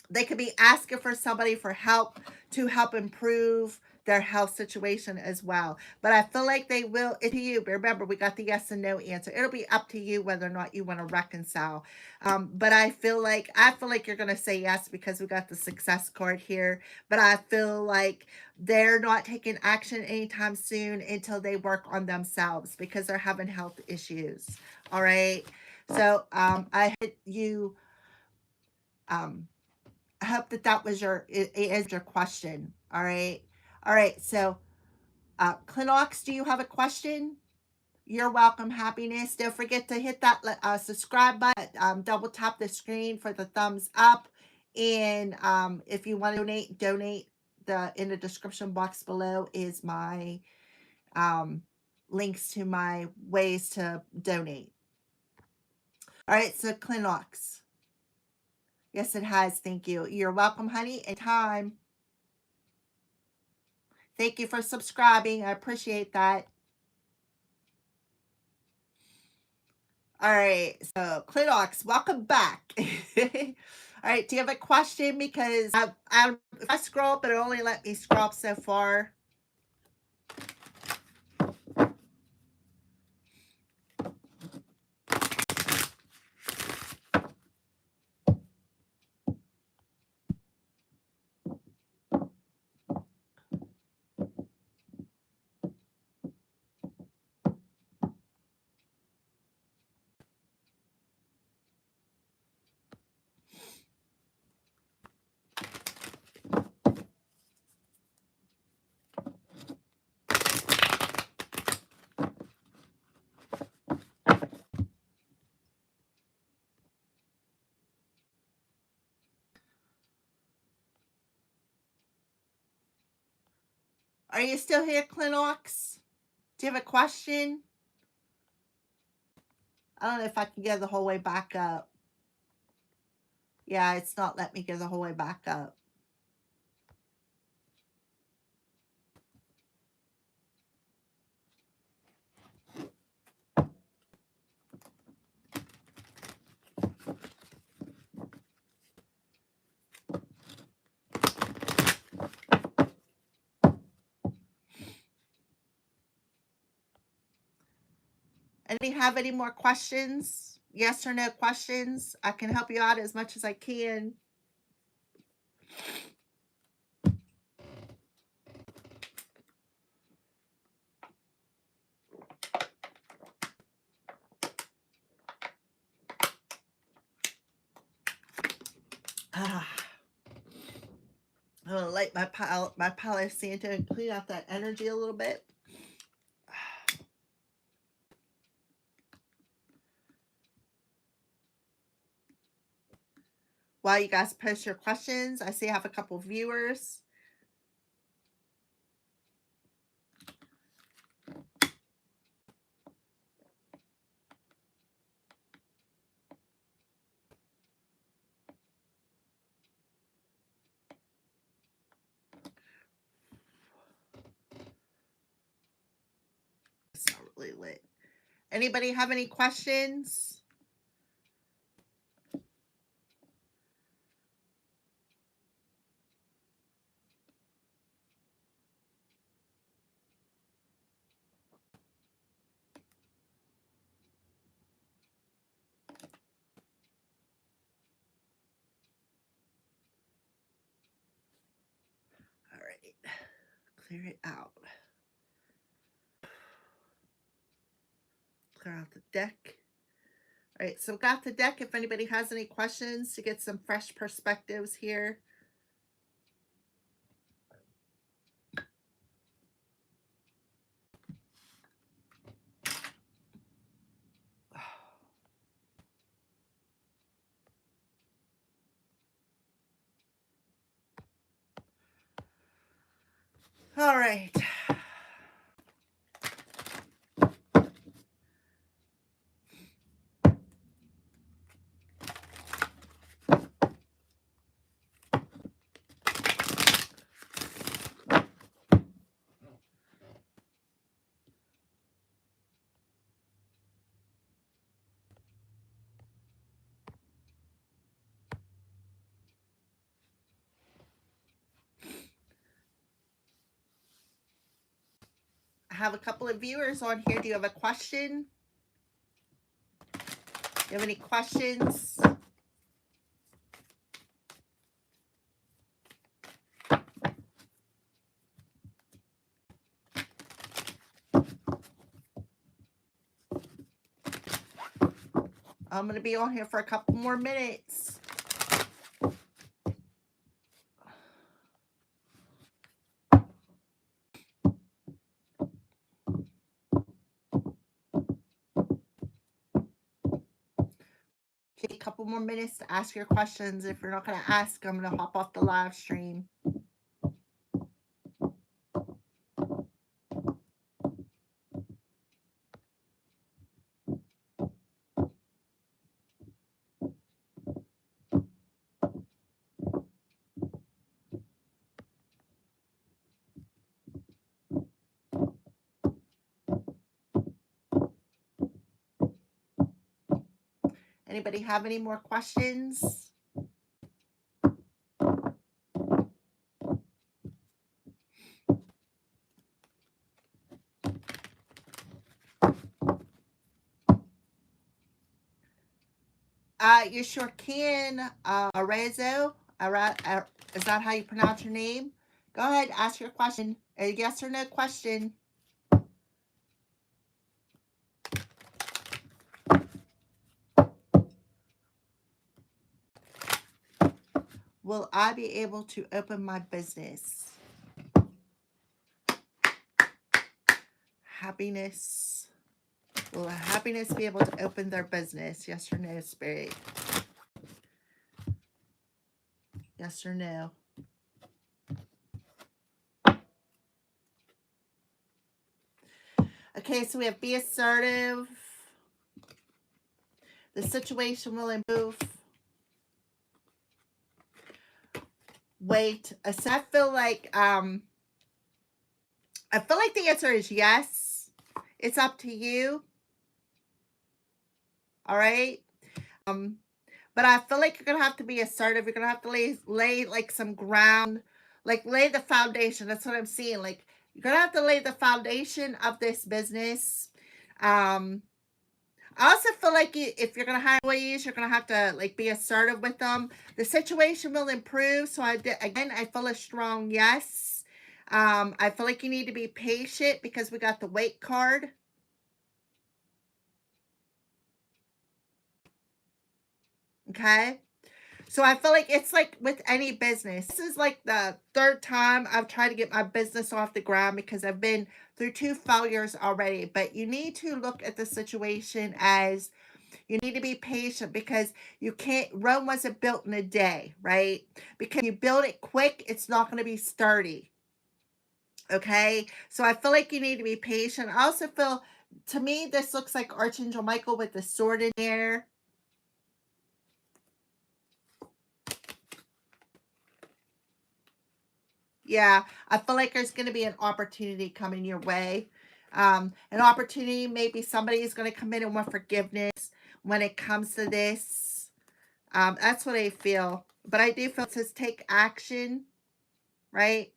They could be asking for somebody for help to help improve their health situation as well. But I feel like they will, it's you. Remember, we got the yes and no answer. It'll be up to you whether or not you want to reconcile. But I feel like you're going to say yes because we got the success card here. But I feel like they're not taking action anytime soon until they work on themselves because they're having health issues. All right. So I hit you. I hope that was your is your question. All right. All right. So, Clinox, do you have a question? You're welcome. Happiness. Don't forget to hit that subscribe button. Double tap the screen for the thumbs up. And if you want to donate. In the description box below is my links to my ways to donate. All right. So, Clinox. Yes, it has. Thank you. You're welcome, honey. Anytime. Thank you for subscribing. I appreciate that. All right. So, Clinox, welcome back. All right. Do you have a question? Because if I scroll up, it only let me scroll up so far. Are you still here, Clinox? Do you have a question? I don't know if I can get the whole way back up. Yeah, it's not letting me get the whole way back up. Anybody have any more questions? Yes or no questions? I can help you out as much as I can. I'm gonna light my pile of Santa and clean out that energy a little bit. While you guys post your questions, I see I have a couple viewers. It's not really lit. Anybody have any questions? All right, clear it out. Clear out the deck. All right, so got the deck. If anybody has any questions to get some fresh perspectives here. All right. I have a couple of viewers on here. Do you have a question? Do you have any questions? I'm going to be on here for a couple more minutes. Take a couple more minutes to ask your questions. If you're not going to ask, I'm going to hop off the live stream. Anybody have any more questions? You sure can, Arezo. Is that how you pronounce your name? Go ahead, ask your question. A yes or no question. Will I be able to open my business? Happiness. Will happiness be able to open their business? Yes or no, Spirit? Yes or no? Okay, so we have be assertive. The situation will improve. Wait. So I feel like the answer is yes. It's up to you. All right. But I feel like you're gonna have to be assertive. You're gonna have to lay like some ground, like lay the foundation. That's what I'm seeing. Like you're gonna have to lay the foundation of this business. I also feel like if you're going to hire employees, you're going to have to like be assertive with them. The situation will improve. So again, I feel a strong yes. I feel like you need to be patient because we got the wait card. Okay. So I feel like it's like with any business. This is like the third time I've tried to get my business off the ground because I've been through 2 failures already. But you need to look at the situation as you need to be patient because you can't, Rome wasn't built in a day, right? Because you build it quick, it's not going to be sturdy. Okay. So I feel like you need to be patient. I also feel, to me, this looks like Archangel Michael with the sword in there. Yeah, I feel like there's going to be an opportunity coming your way. An opportunity, maybe somebody is going to come in and want forgiveness when it comes to this. That's what I feel. But I do feel it says take action, right?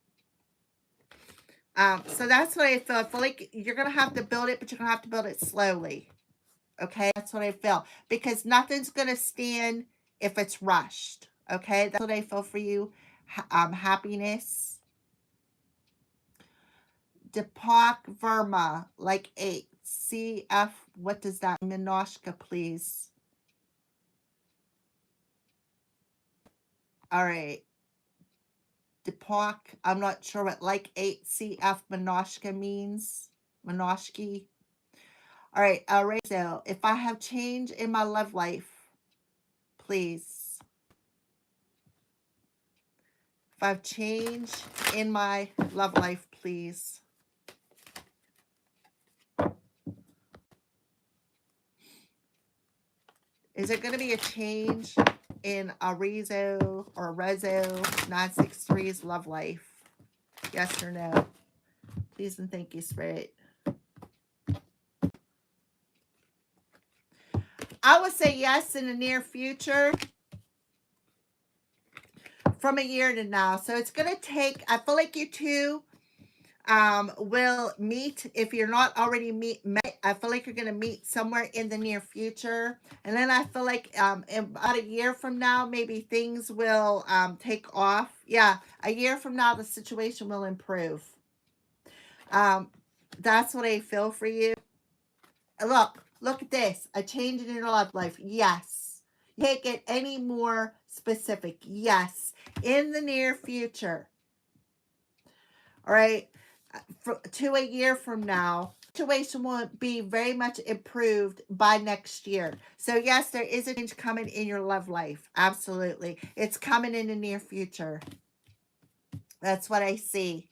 So that's what I feel. I feel like you're going to have to build it, but you're going to have to build it slowly. Okay, that's what I feel. Because nothing's going to stand if it's rushed. Okay, that's what I feel for you. Happiness. Deepak Verma, like 8. CF, what does that mean? Minoshka, please. All right. Deepak, I'm not sure what like 8 CF Minoshka means. Minoshki. All right, Rachel, if I have change in my love life, please. If I've change in my love life, please. Is there going to be a change in Arizo or Rezo 963's love life? Yes or no? Please and thank you, Spirit. I would say yes in the near future. From a year to now. So it's going to take, I feel like you two will meet. If you're not already met, I feel like you're going to meet somewhere in the near future. And then I feel like in about a year from now, maybe things will take off. Yeah, a year from now, the situation will improve. That's what I feel for you. Look at this. A change in your love life. Yes. You can't get any more specific. Yes. In the near future. All right. To a year from now, situation will be very much improved by next year. So yes, there is a change coming in your love life. Absolutely. It's coming in the near future. That's what I see.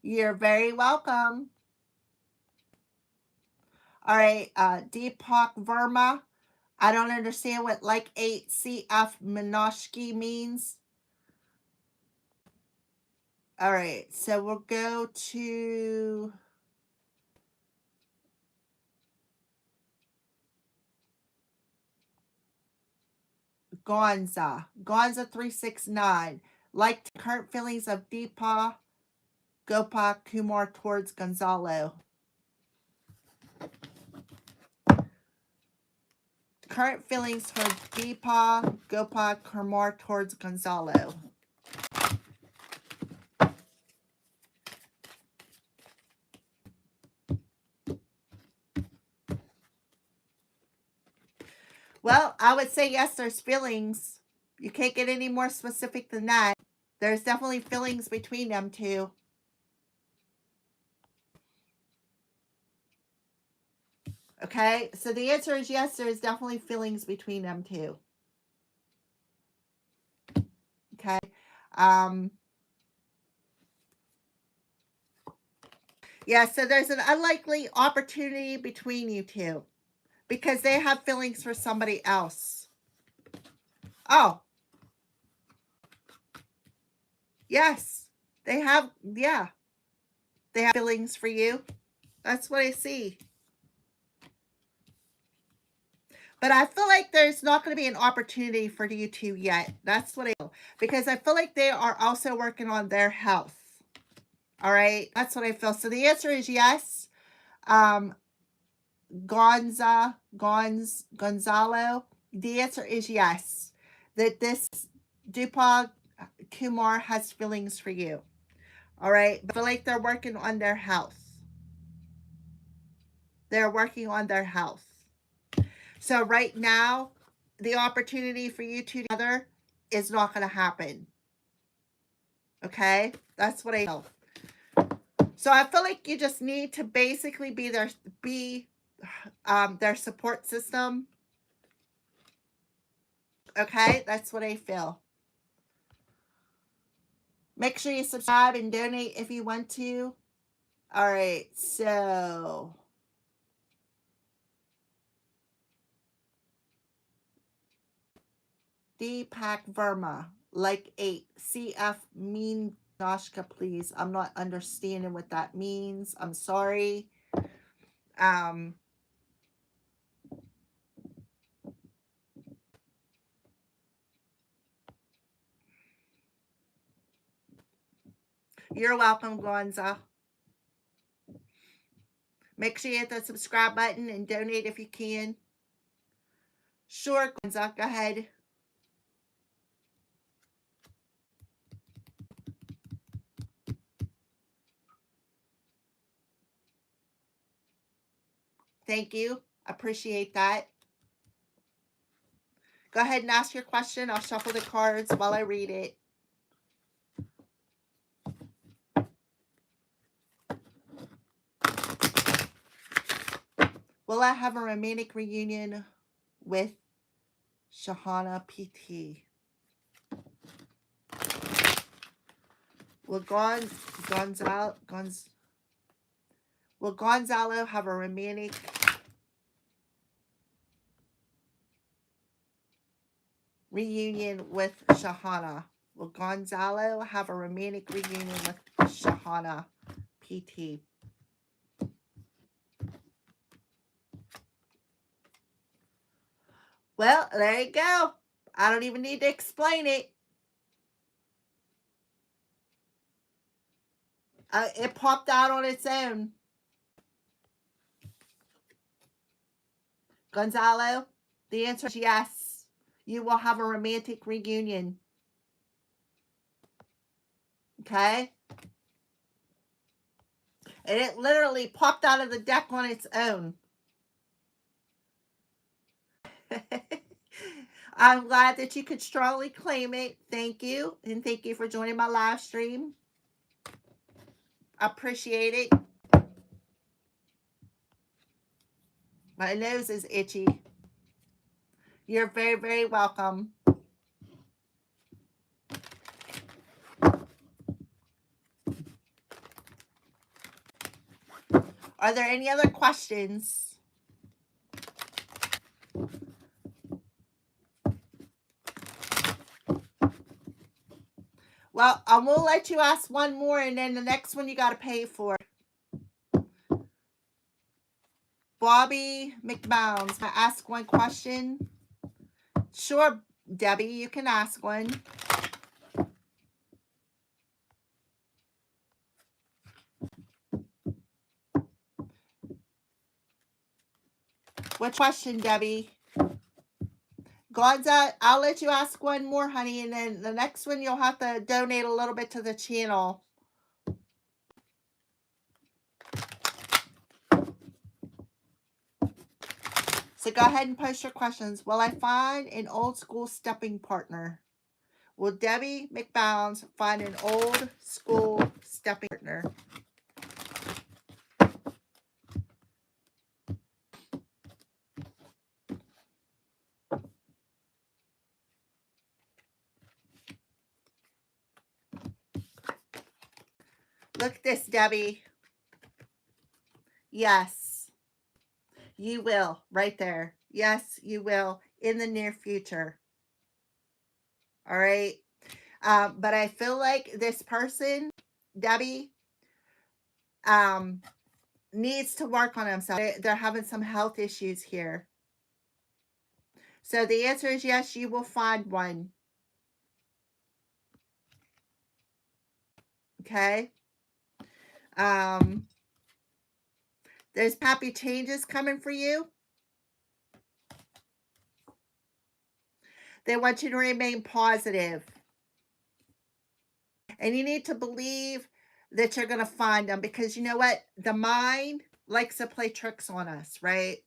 You're very welcome. All right, Deepak Verma. I don't understand what like 8 CF Minoshki means. All right, so we'll go to Gonza. Gonza 369. Like current feelings of Deepa Gopa Kumar towards Gonzalo. Current feelings for Deepa Gopa Kumar towards Gonzalo. Well, I would say yes, there's feelings. You can't get any more specific than that. There's definitely feelings between them two. Okay, so the answer is yes, there's definitely feelings between them two. Okay. Yeah, so there's an unlikely opportunity between you two because they have feelings for somebody else. Oh. Yes. They have, yeah. They have feelings for you. That's what I see. But I feel like there's not going to be an opportunity for you two yet. That's what I feel. Because I feel like they are also working on their health. All right. That's what I feel. So the answer is yes. Um, Gonzalo. The answer is yes. That this Deepak Kumar has feelings for you. All right. But I feel like they're working on their health. They're working on their health. So right now, the opportunity for you two together is not going to happen. Okay? That's what I feel. So I feel like you just need to basically be their support system. Okay? That's what I feel. Make sure you subscribe and donate if you want to. All right. So Deepak Verma, like 8. CF mean Noshka, please. I'm not understanding what that means. I'm sorry. You're welcome, Gonza. Make sure you hit the subscribe button and donate if you can. Sure, Gonza, go ahead. Thank you. Appreciate that. Go ahead and ask your question. I'll shuffle the cards while I read it. Will I have a romantic reunion with Shahana PT? Will Gonzalo have a romantic reunion with Shahana? Will Gonzalo have a romantic reunion with Shahana PT? Well, there you go. I don't even need to explain it. It popped out on its own. Gonzalo, the answer is yes. You will have a romantic reunion. Okay? And it literally popped out of the deck on its own. I'm glad that you could strongly claim it. Thank you. And thank you for joining my live stream. Appreciate it. My nose is itchy. You're very, very welcome. Are there any other questions? Well, I will let you ask one more, and then the next one you got to pay for. Bobby McBounds, can I ask one question? Sure, Debbie, you can ask one. Which question, Debbie? Gonza, I'll let you ask one more, honey, and then the next one you'll have to donate a little bit to the channel. So go ahead and post your questions. Will I find an old school stepping partner? Will Debbie McBounds find an old school stepping partner? Look at this, Debbie. Yes, you will. Right there. Yes, you will in the near future. All right. But I feel like this person, Debbie, needs to work on themselves. They're having some health issues here. So the answer is yes, you will find one. Okay. Um, there's happy changes coming for you. They want you to remain positive. And you need to believe that you're going to find them, because you know what? The mind likes to play tricks on us, right?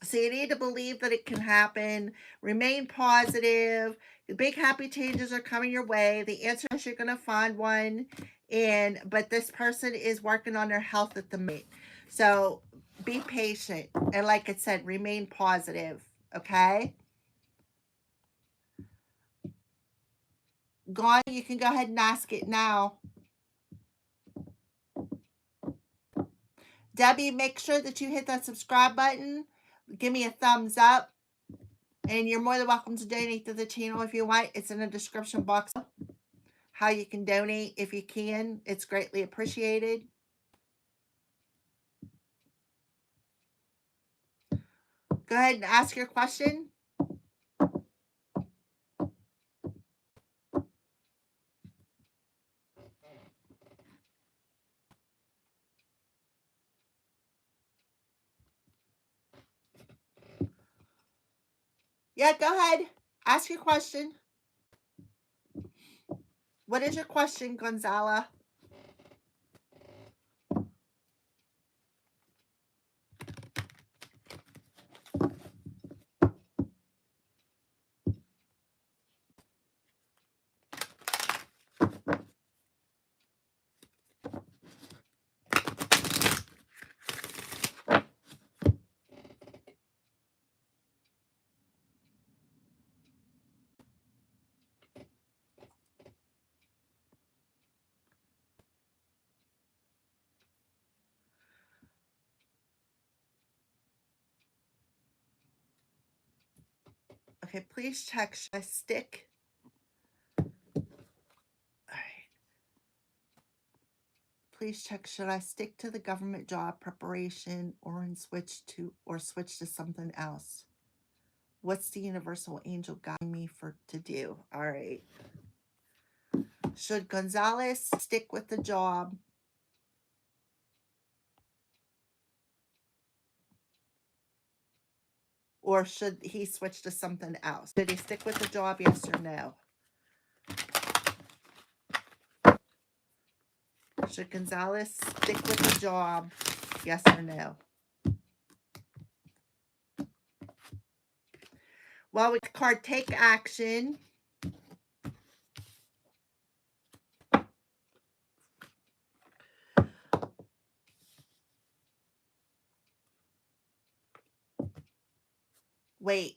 So you need to believe that it can happen. Remain positive. The big happy changes are coming your way. The answer is you're going to find one. But this person is working on their health at the moment. So be patient. And like I said, remain positive. Okay? Gone, you can go ahead and ask it now. Debbie, make sure that you hit that subscribe button. Give me a thumbs up. And you're more than welcome to donate to the channel if you want. It's in the description box. How you can donate if you can. It's greatly appreciated. Go ahead and ask your question. Yeah, go ahead. Ask your question. What is your question, Gonzala? Okay, please check. Should I stick? All right. Please check. Should I stick to the government job preparation or switch to something else? What's the universal angel guiding me to do? All right. Should Gonzalez stick with the job or should he switch to something else? Should he stick with the job, yes or no? Should Gonzalez stick with the job, yes or no? Well, with the card take action. Wait.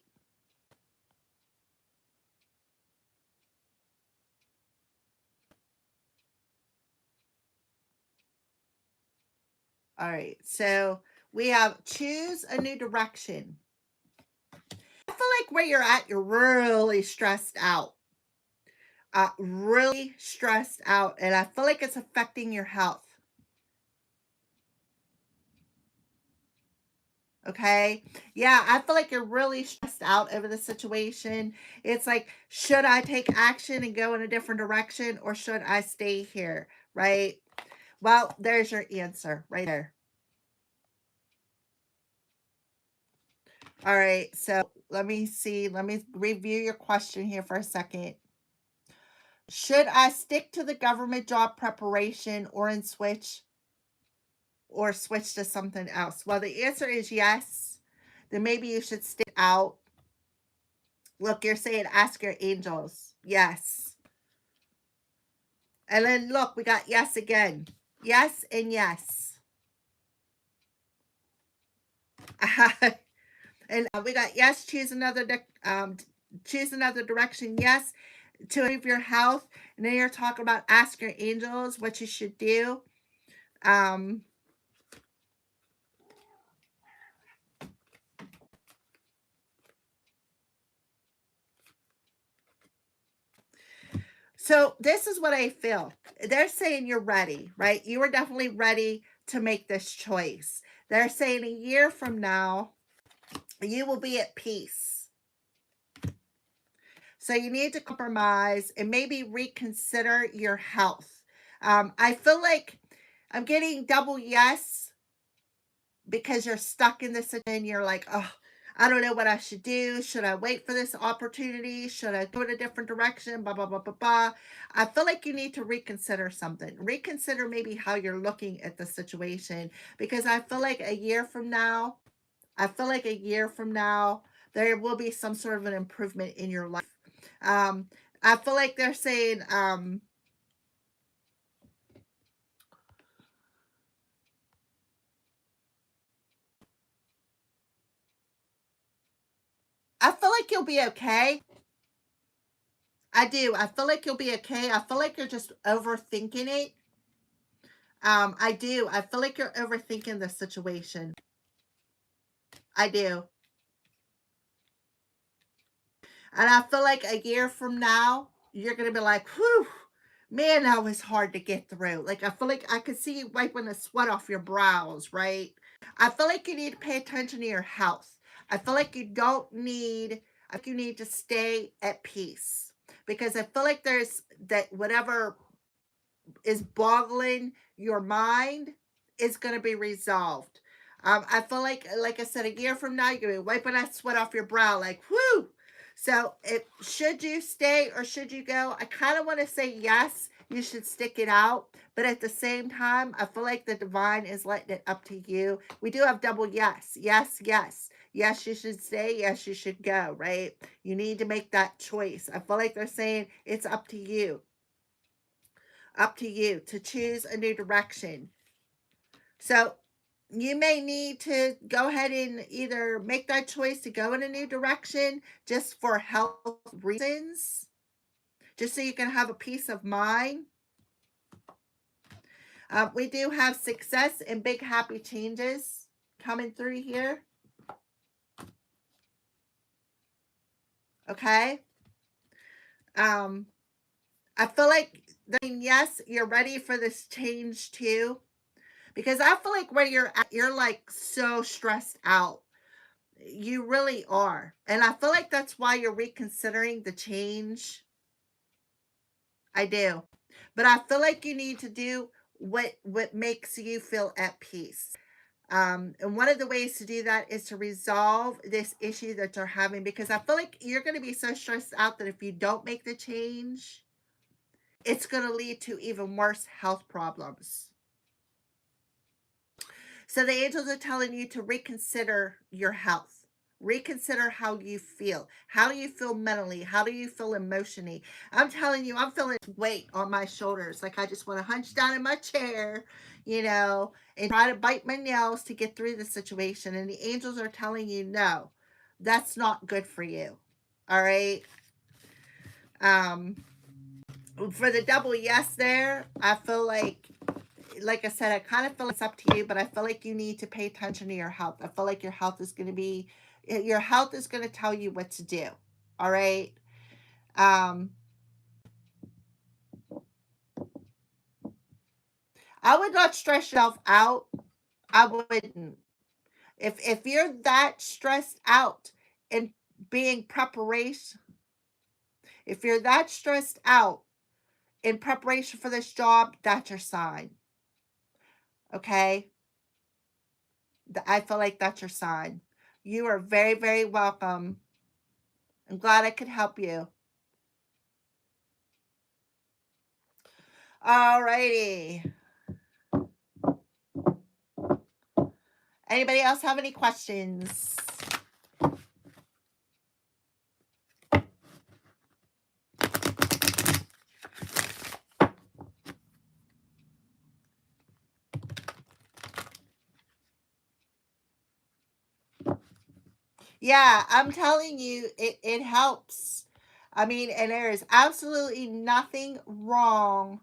All right. So we have choose a new direction. I feel like where you're at, you're really stressed out. Really stressed out. And I feel like it's affecting your health. Okay. Yeah, I feel like you're really stressed out over the situation. It's like, should I take action and go in a different direction or should I stay here? Right. Well, there's your answer right there. All right. So let me see. Let me review your question here for a second. Should I stick to the government job preparation or switch to something else? Well, the answer is yes. Then maybe you should stick out. Look, you're saying ask your angels. Yes. And then look, we got yes again. Yes and yes. And we got yes, choose another direction. Yes, to improve your health. And then you're talking about ask your angels what you should do. So this is what I feel. They're saying you're ready, right? You are definitely ready to make this choice. They're saying a year from now, you will be at peace. So you need to compromise and maybe reconsider your health. I feel like I'm getting double yes because you're stuck in this and you're like, oh, I don't know what I should do. Should I wait for this opportunity? Should I go in a different direction? Blah, blah, blah, blah, blah. I feel like you need to reconsider something. Reconsider maybe how you're looking at the situation, because I feel like a year from now, there will be some sort of an improvement in your life. Um, I feel like they're saying, I feel like you'll be okay. I do. I feel like you'll be okay. I feel like you're just overthinking it. I do. I feel like you're overthinking the situation. I do. And I feel like a year from now, you're going to be like, whew, man, that was hard to get through. Like, I feel like I could see you wiping the sweat off your brows, right? I feel like you need to pay attention to your health. I feel like you don't need, I think you need to stay at peace, because I feel like there's that whatever is boggling your mind is going to be resolved. I feel like I said, a year from now, you're going to be wiping that sweat off your brow, like, whoo. So, should you stay or should you go? I kind of want to say yes, you should stick it out. But at the same time, I feel like the divine is letting it up to you. We do have double yes. Yes, yes. Yes, you should stay. Yes, you should go, right? You need to make that choice. I feel like they're saying it's up to you, to choose a new direction. So you may need to go ahead and either make that choice to go in a new direction just for health reasons, just so you can have a peace of mind. We do have success and big happy changes coming through here. Okay. Um, I feel like, yes, you're ready for this change too. Because I feel like where you're at, you're like so stressed out. You really are. And I feel like that's why you're reconsidering the change. I do. But I feel like you need to do what makes you feel at peace. And one of the ways to do that is to resolve this issue that you're having, because I feel like you're going to be so stressed out that if you don't make the change, it's going to lead to even worse health problems. So the angels are telling you to reconsider your health. Reconsider how you feel mentally, how do you feel emotionally. I'm telling you, I'm feeling weight on my shoulders. Like I just want to hunch down in my chair, and try to bite my nails to get through the situation. And the angels are telling you, no, that's not good for you. All right. Um, for the double yes there, I feel like I said, I kind of feel it's up to you, but I feel like you need to pay attention to your health. I feel like your health is going to tell you what to do. All right. Um, I would not stress yourself out. I wouldn't. If you're that stressed out in being preparation, if you're that stressed out in preparation for this job, that's your sign. Okay. I feel like that's your sign. You are very, very welcome. I'm glad I could help you. Alrighty. Anybody else have any questions? Yeah, I'm telling you, it helps. I mean, and there is absolutely nothing wrong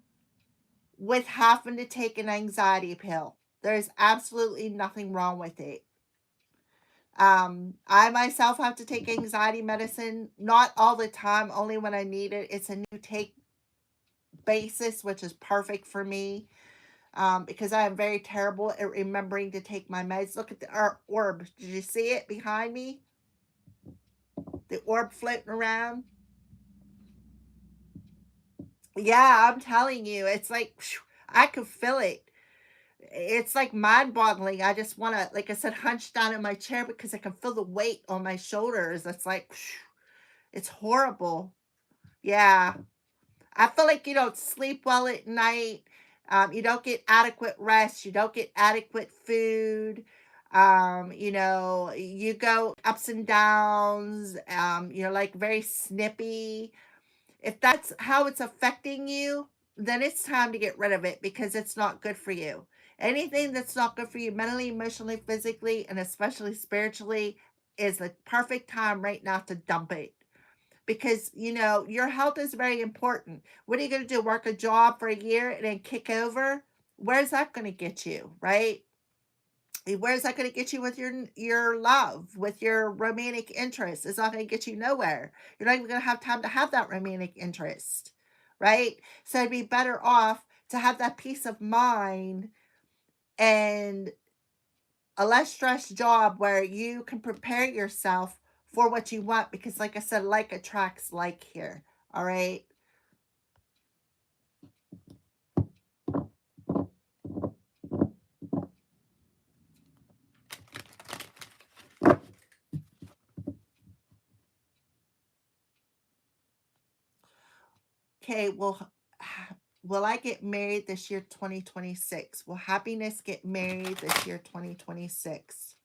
with having to take an anxiety pill. There's absolutely nothing wrong with it. I myself have to take anxiety medicine, not all the time, only when I need it. It's a new take basis, which is perfect for me. Because I am very terrible at remembering to take my meds. Look at our orb. Did you see it behind me? The orb floating around. Yeah, I'm telling you, it's like, I could feel it. It's like mind-boggling. I just want to, like I said, hunch down in my chair because I can feel the weight on my shoulders. It's like, it's horrible. Yeah. I feel like you don't sleep well at night. You don't get adequate rest. You don't get adequate food. You go ups and downs. You're like very snippy. If that's how it's affecting you, then it's time to get rid of it because it's not good for you. Anything that's not good for you mentally, emotionally, physically, and especially spiritually is the perfect time right now to dump it because your health is very important. What are you going to do? Work a job for a year and then kick over? Where's that going to get you, right? Where's that going to get you with your love, with your romantic interest? It's not going to get you nowhere. You're not even going to have time to have that romantic interest, right? So it'd be better off to have that peace of mind and a less stressed job where you can prepare yourself for what you want because like I said, like attracts like here. All right. Okay, well, will I get married this year 2026? Will happiness get married this year 2026?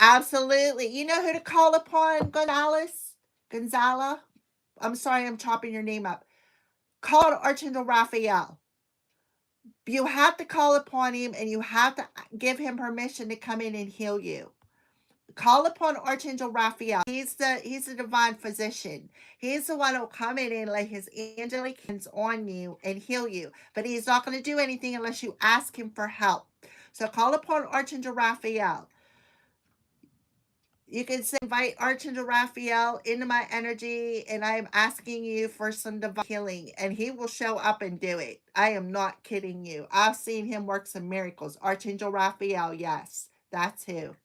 Absolutely. You know who to call upon, Gonzalez? Gonzala? I'm sorry, I'm chopping your name up. Call Archangel Raphael. You have to call upon him and you have to give him permission to come in and heal you. Call upon Archangel Raphael. He's the divine physician. He's the one who'll come in and lay his angelic hands on you and heal you. But he's not going to do anything unless you ask him for help. So call upon Archangel Raphael. You can say, invite Archangel Raphael into my energy, and I am asking you for some divine healing, and he will show up and do it. I am not kidding you. I've seen him work some miracles. Archangel Raphael, yes, that's who.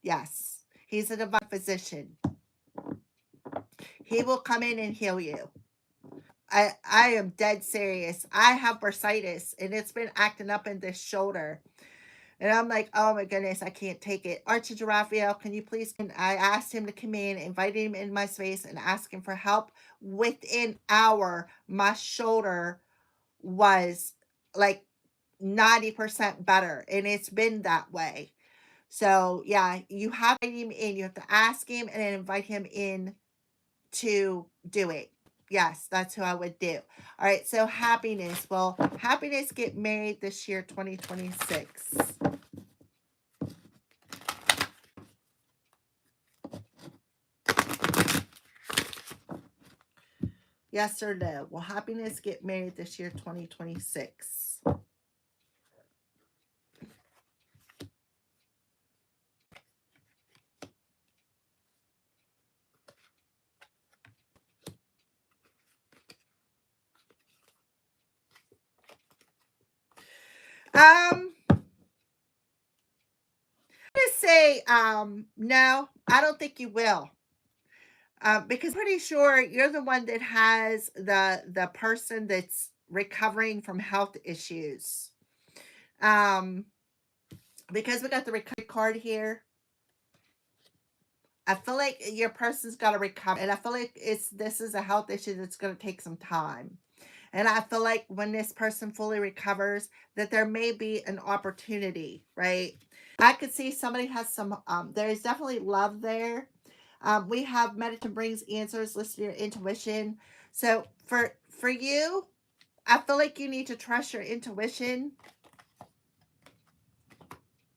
Yes, he's a divine physician. He will come in and heal you. I am dead serious. I have bursitis, and it's been acting up in this shoulder. And I'm like, oh my goodness, I can't take it. Archangel Raphael, can you please? And I asked him to come in, invited him in my space, and asked him for help. Within an hour, my shoulder was like 90% better, and it's been that way. So yeah, you have to invite him in. You have to ask him and then invite him in to do it. Yes, that's who I would do. All right, so happiness. Well, happiness get married this year, 2026. Yes or no? Will happiness get married this year, 2026? I'm gonna say no, I don't think you will. Because I'm pretty sure you're the one that has the person that's recovering from health issues. Um, because we got the recovery card here, I feel like your person's got to recover, and I feel like this is a health issue that's going to take some time. And I feel like when this person fully recovers, that there may be an opportunity, right? I could see somebody has some. There's definitely love there. We have meditation brings answers. Listen to your intuition. So for you, I feel like you need to trust your intuition.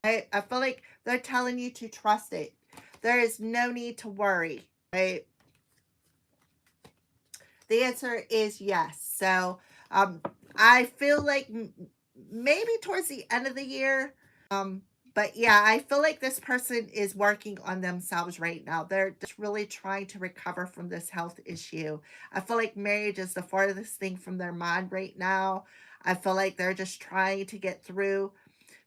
I feel like they're telling you to trust it. There is no need to worry, right? The answer is yes. So I feel like maybe towards the end of the year. But yeah, I feel like this person is working on themselves right now. They're just really trying to recover from this health issue. I feel like marriage is the farthest thing from their mind right now. I feel like they're just trying to get through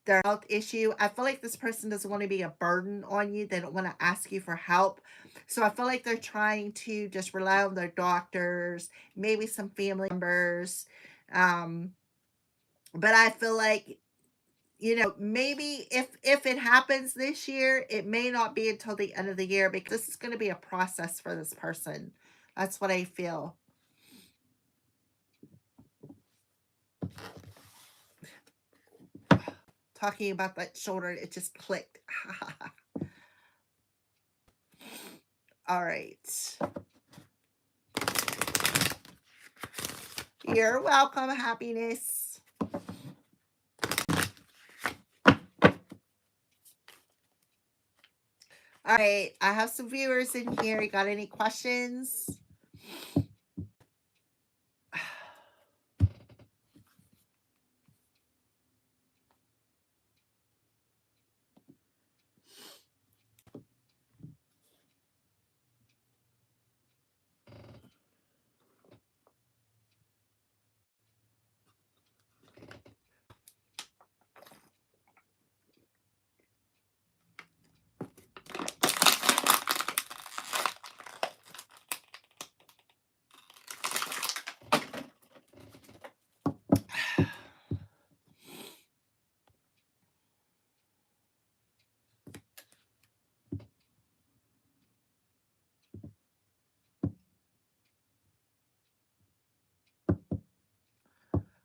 their health issue. I feel like this person doesn't want to be a burden on you. They don't want to ask you for help. So I feel like they're trying to just rely on their doctors, maybe some family members. Um, but I feel like, maybe if it happens this year, it may not be until the end of the year because this is going to be a process for this person. That's what I feel. Talking about that shoulder, it just clicked. All right. You're welcome, happiness. All right, I have some viewers in here. You got any questions?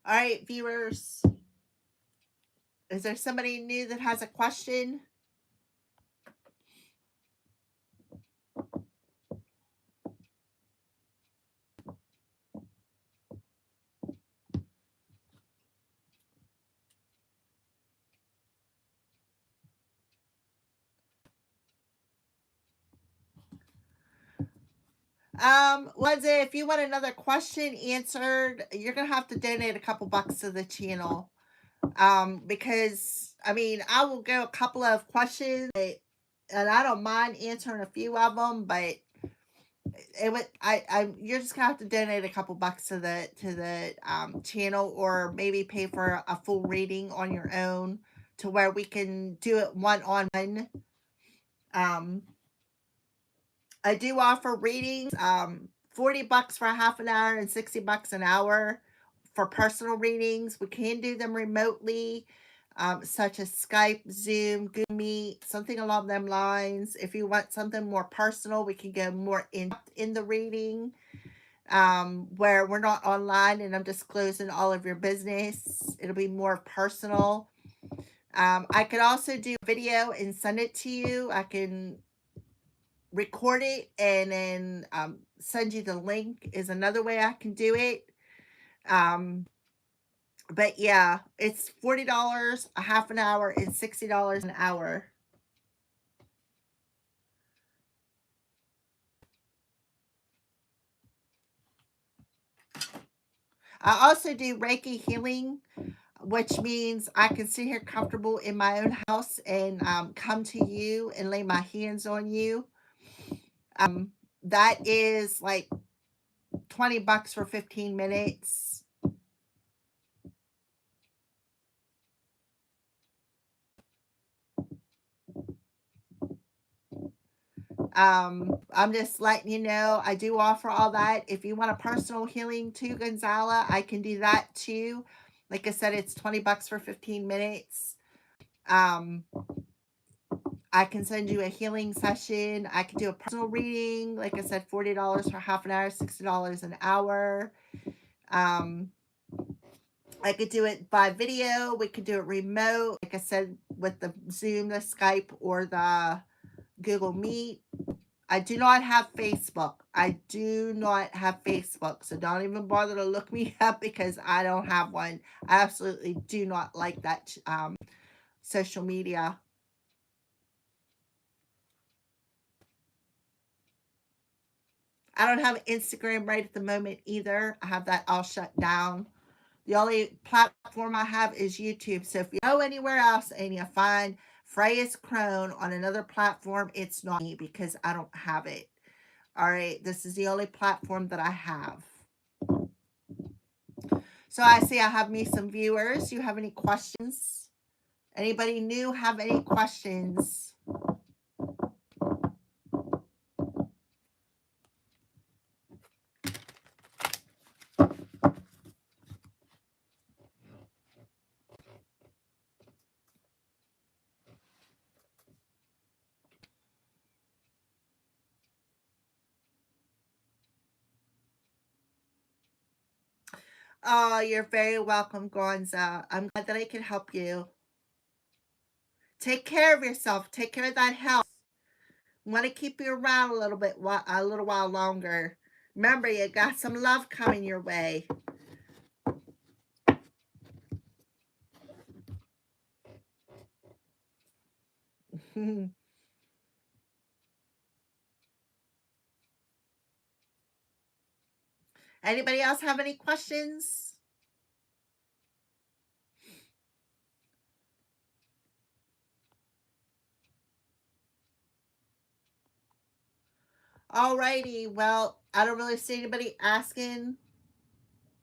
All right, viewers. Is there somebody new that has a question? Lindsay, if you want another question answered, you're gonna have to donate a couple bucks to the channel. Because I mean, I will go a couple of questions, and I don't mind answering a few of them, but it would you're just gonna have to donate a couple bucks to the channel, or maybe pay for a full reading on your own to where we can do it one on one. Um, I do offer readings, 40 bucks for a half an hour and 60 bucks an hour for personal readings. We can do them remotely, such as Skype, Zoom, Google Meet, something along them lines. If you want something more personal, we can go more in the reading, where we're not online and I'm disclosing all of your business. It'll be more personal. I could also do video and send it to you. I can record it and then send you the link is another way I can do it. But yeah, it's $40 a half an hour and $60 an hour. I also do Reiki healing, which means I can sit here comfortable in my own house and come to you and lay my hands on you. That is like 20 bucks for 15 minutes. I'm just letting you know I do offer all that. If you want a personal healing too, Gonzala, I can do that too. Like I said, it's 20 bucks for 15 minutes. I can send you a healing session. I can do a personal reading. Like I said, $40 for half an hour, $60 an hour. I could do it by video. We could do it remote. Like I said, with the Zoom, the Skype, or the Google Meet. I do not have Facebook. I do not have Facebook. So don't even bother to look me up because I don't have one. I absolutely do not like that social media. I don't have Instagram right at the moment either. I have that all shut down. The only platform I have is YouTube. So if you go anywhere else and you find Freya's Crone on another platform, it's not me because I don't have it. All right, this is the only platform that I have. So I see I have me some viewers. You have any questions? Anybody new have any questions? Oh, you're very welcome, Gonza. I'm glad that I can help you. Take care of yourself. Take care of that health. Want to keep you around a little while longer. Remember, you got some love coming your way. Anybody else have any questions? Alrighty. Well, I don't really see anybody asking.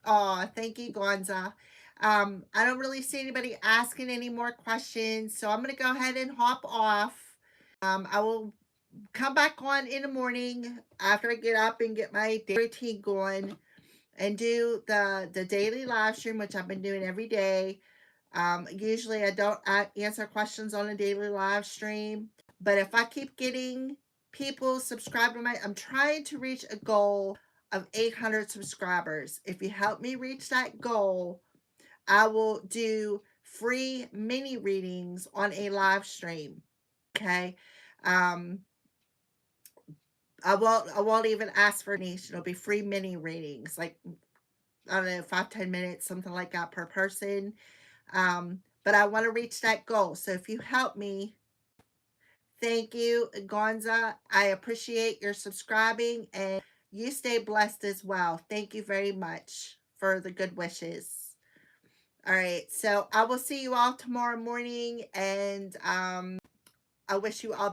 Oh, thank you, Gonza. I don't really see anybody asking any more questions, so I'm gonna go ahead and hop off. I will come back on in the morning after I get up and get my daily routine going and do the daily live stream, which I've been doing every day. Usually I don't answer questions on a daily live stream, but if I keep getting people subscribed to I'm trying to reach a goal of 800 subscribers. If you help me reach that goal, I will do free mini readings on a live stream. Okay. Um, I won't even ask for a donation. It'll be free mini readings, like I don't know, 5-10 minutes, something like that per person. But I want to reach that goal. So if you help me, thank you, Gonza. I appreciate your subscribing and you stay blessed as well. Thank you very much for the good wishes. All right. So I will see you all tomorrow morning and I wish you all